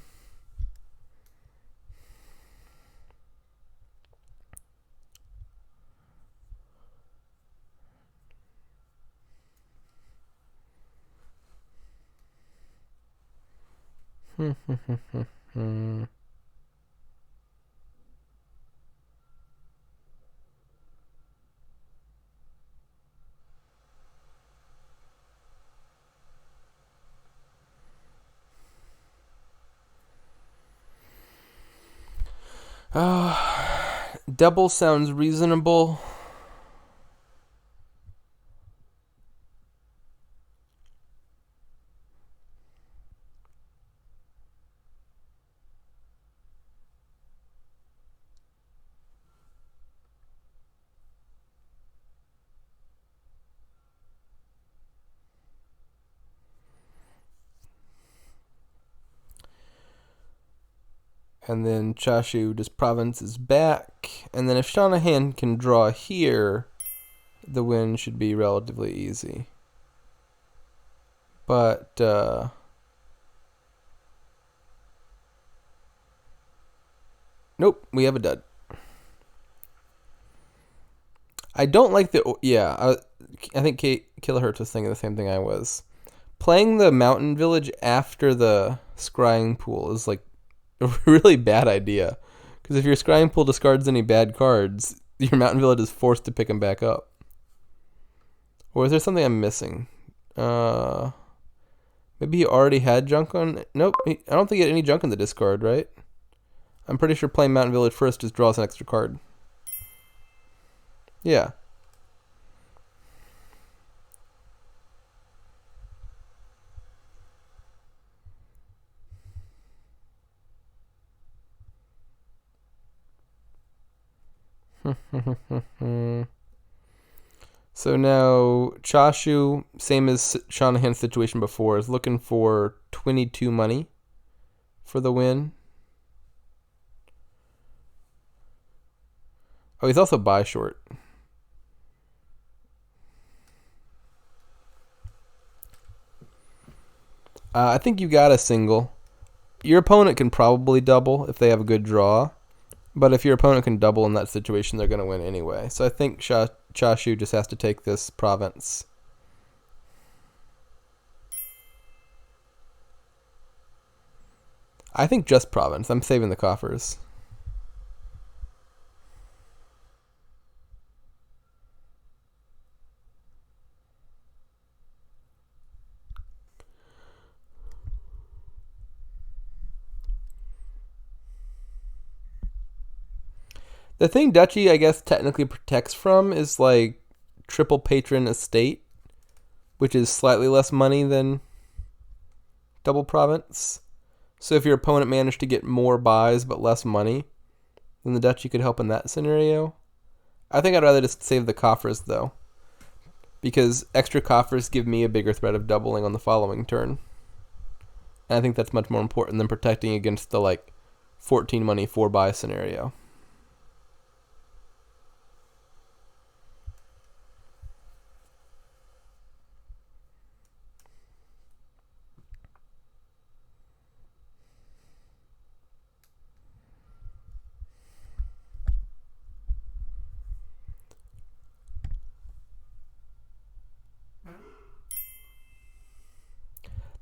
Double sounds reasonable. And then cha-shu just province is back. And then if Seanahan can draw here, the win should be relatively easy. But nope, we have a dud. I don't like the... Yeah, I think Kilohertz was thinking the same thing I was. Playing the mountain village after the scrying pool is like a really bad idea. Because if your scrying pool discards any bad cards, your mountain village is forced to pick them back up. Or is there something I'm missing? Maybe he already had junk on... Nope, I don't think he had any junk in the discard, right? I'm pretty sure playing mountain village first just draws an extra card. Yeah. So now cha-shu, same as Seanahan's situation before, is looking for 22 money for the win. Oh, he's also buy short. I think you got a single. Your opponent can probably double if they have a good draw. But if your opponent can double in that situation, they're going to win anyway. So I think cha-shu just has to take this province. I think just province. I'm saving the coffers. The thing Duchy, I guess, technically protects from is like triple patron estate, which is slightly less money than double province. So if your opponent managed to get more buys but less money, then the Duchy could help in that scenario. I think I'd rather just save the coffers, though, because extra coffers give me a bigger threat of doubling on the following turn. And I think that's much more important than protecting against the, like, 14 money 4 buy scenario.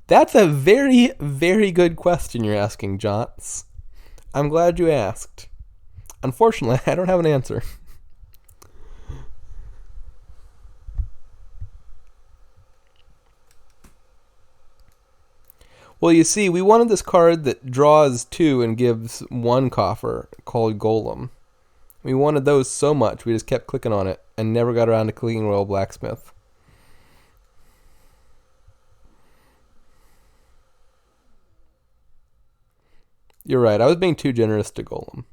That's a very, very good question you're asking, Johns. I'm glad you asked. Unfortunately, I don't have an answer. Well, you see, we wanted this card that draws 2 and gives 1 coffer called Golem. We wanted those so much, we just kept clicking on it and never got around to clicking Royal Blacksmith. You're right, I was being too generous to Golem.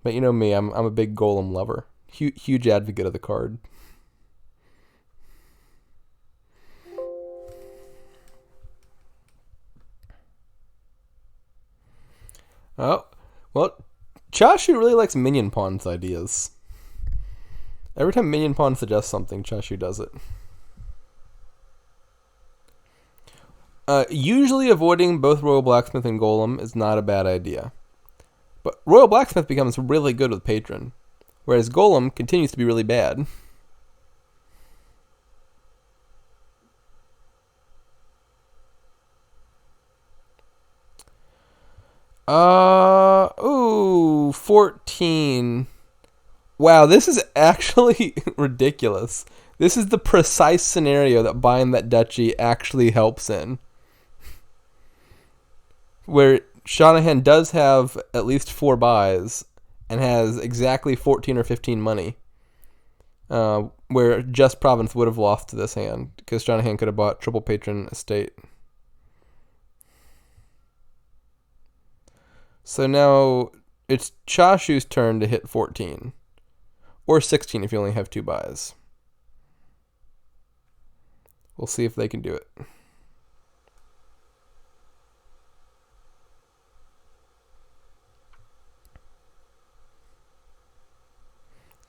But you know me, I'm a big Golem lover. Huge advocate of the card. Oh, well, cha-shu really likes Minion Pawn's ideas. Every time Minion Pawn suggests something, cha-shu does it. Usually avoiding both Royal Blacksmith and Golem is not a bad idea. But Royal Blacksmith becomes really good with Patron, whereas Golem continues to be really bad. Ooh, 14. Wow, this is actually ridiculous. This is the precise scenario that buying that duchy actually helps in. Where Seanahan does have at least 4 buys and has exactly 14 or 15 money. Where just Province would have lost to this hand because Seanahan could have bought triple patron estate. So now it's cha-shu's turn to hit 14. Or 16 if you only have 2 buys. We'll see if they can do it.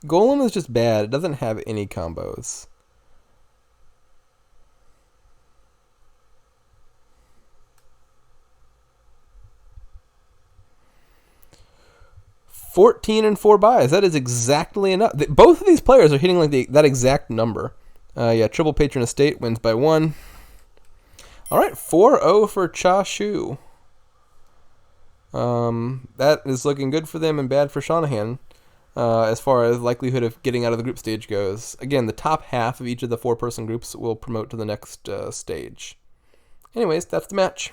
Golem is just bad. It doesn't have any combos. $14 and 4 buys. That is exactly enough. Both of these players are hitting like that exact number. Yeah, triple patron estate wins by 1. All right, 4-0 for cha-shu. That is looking good for them and bad for Seanahan as far as likelihood of getting out of the group stage goes. Again, the top half of each of the 4-person groups will promote to the next stage. Anyways, that's the match.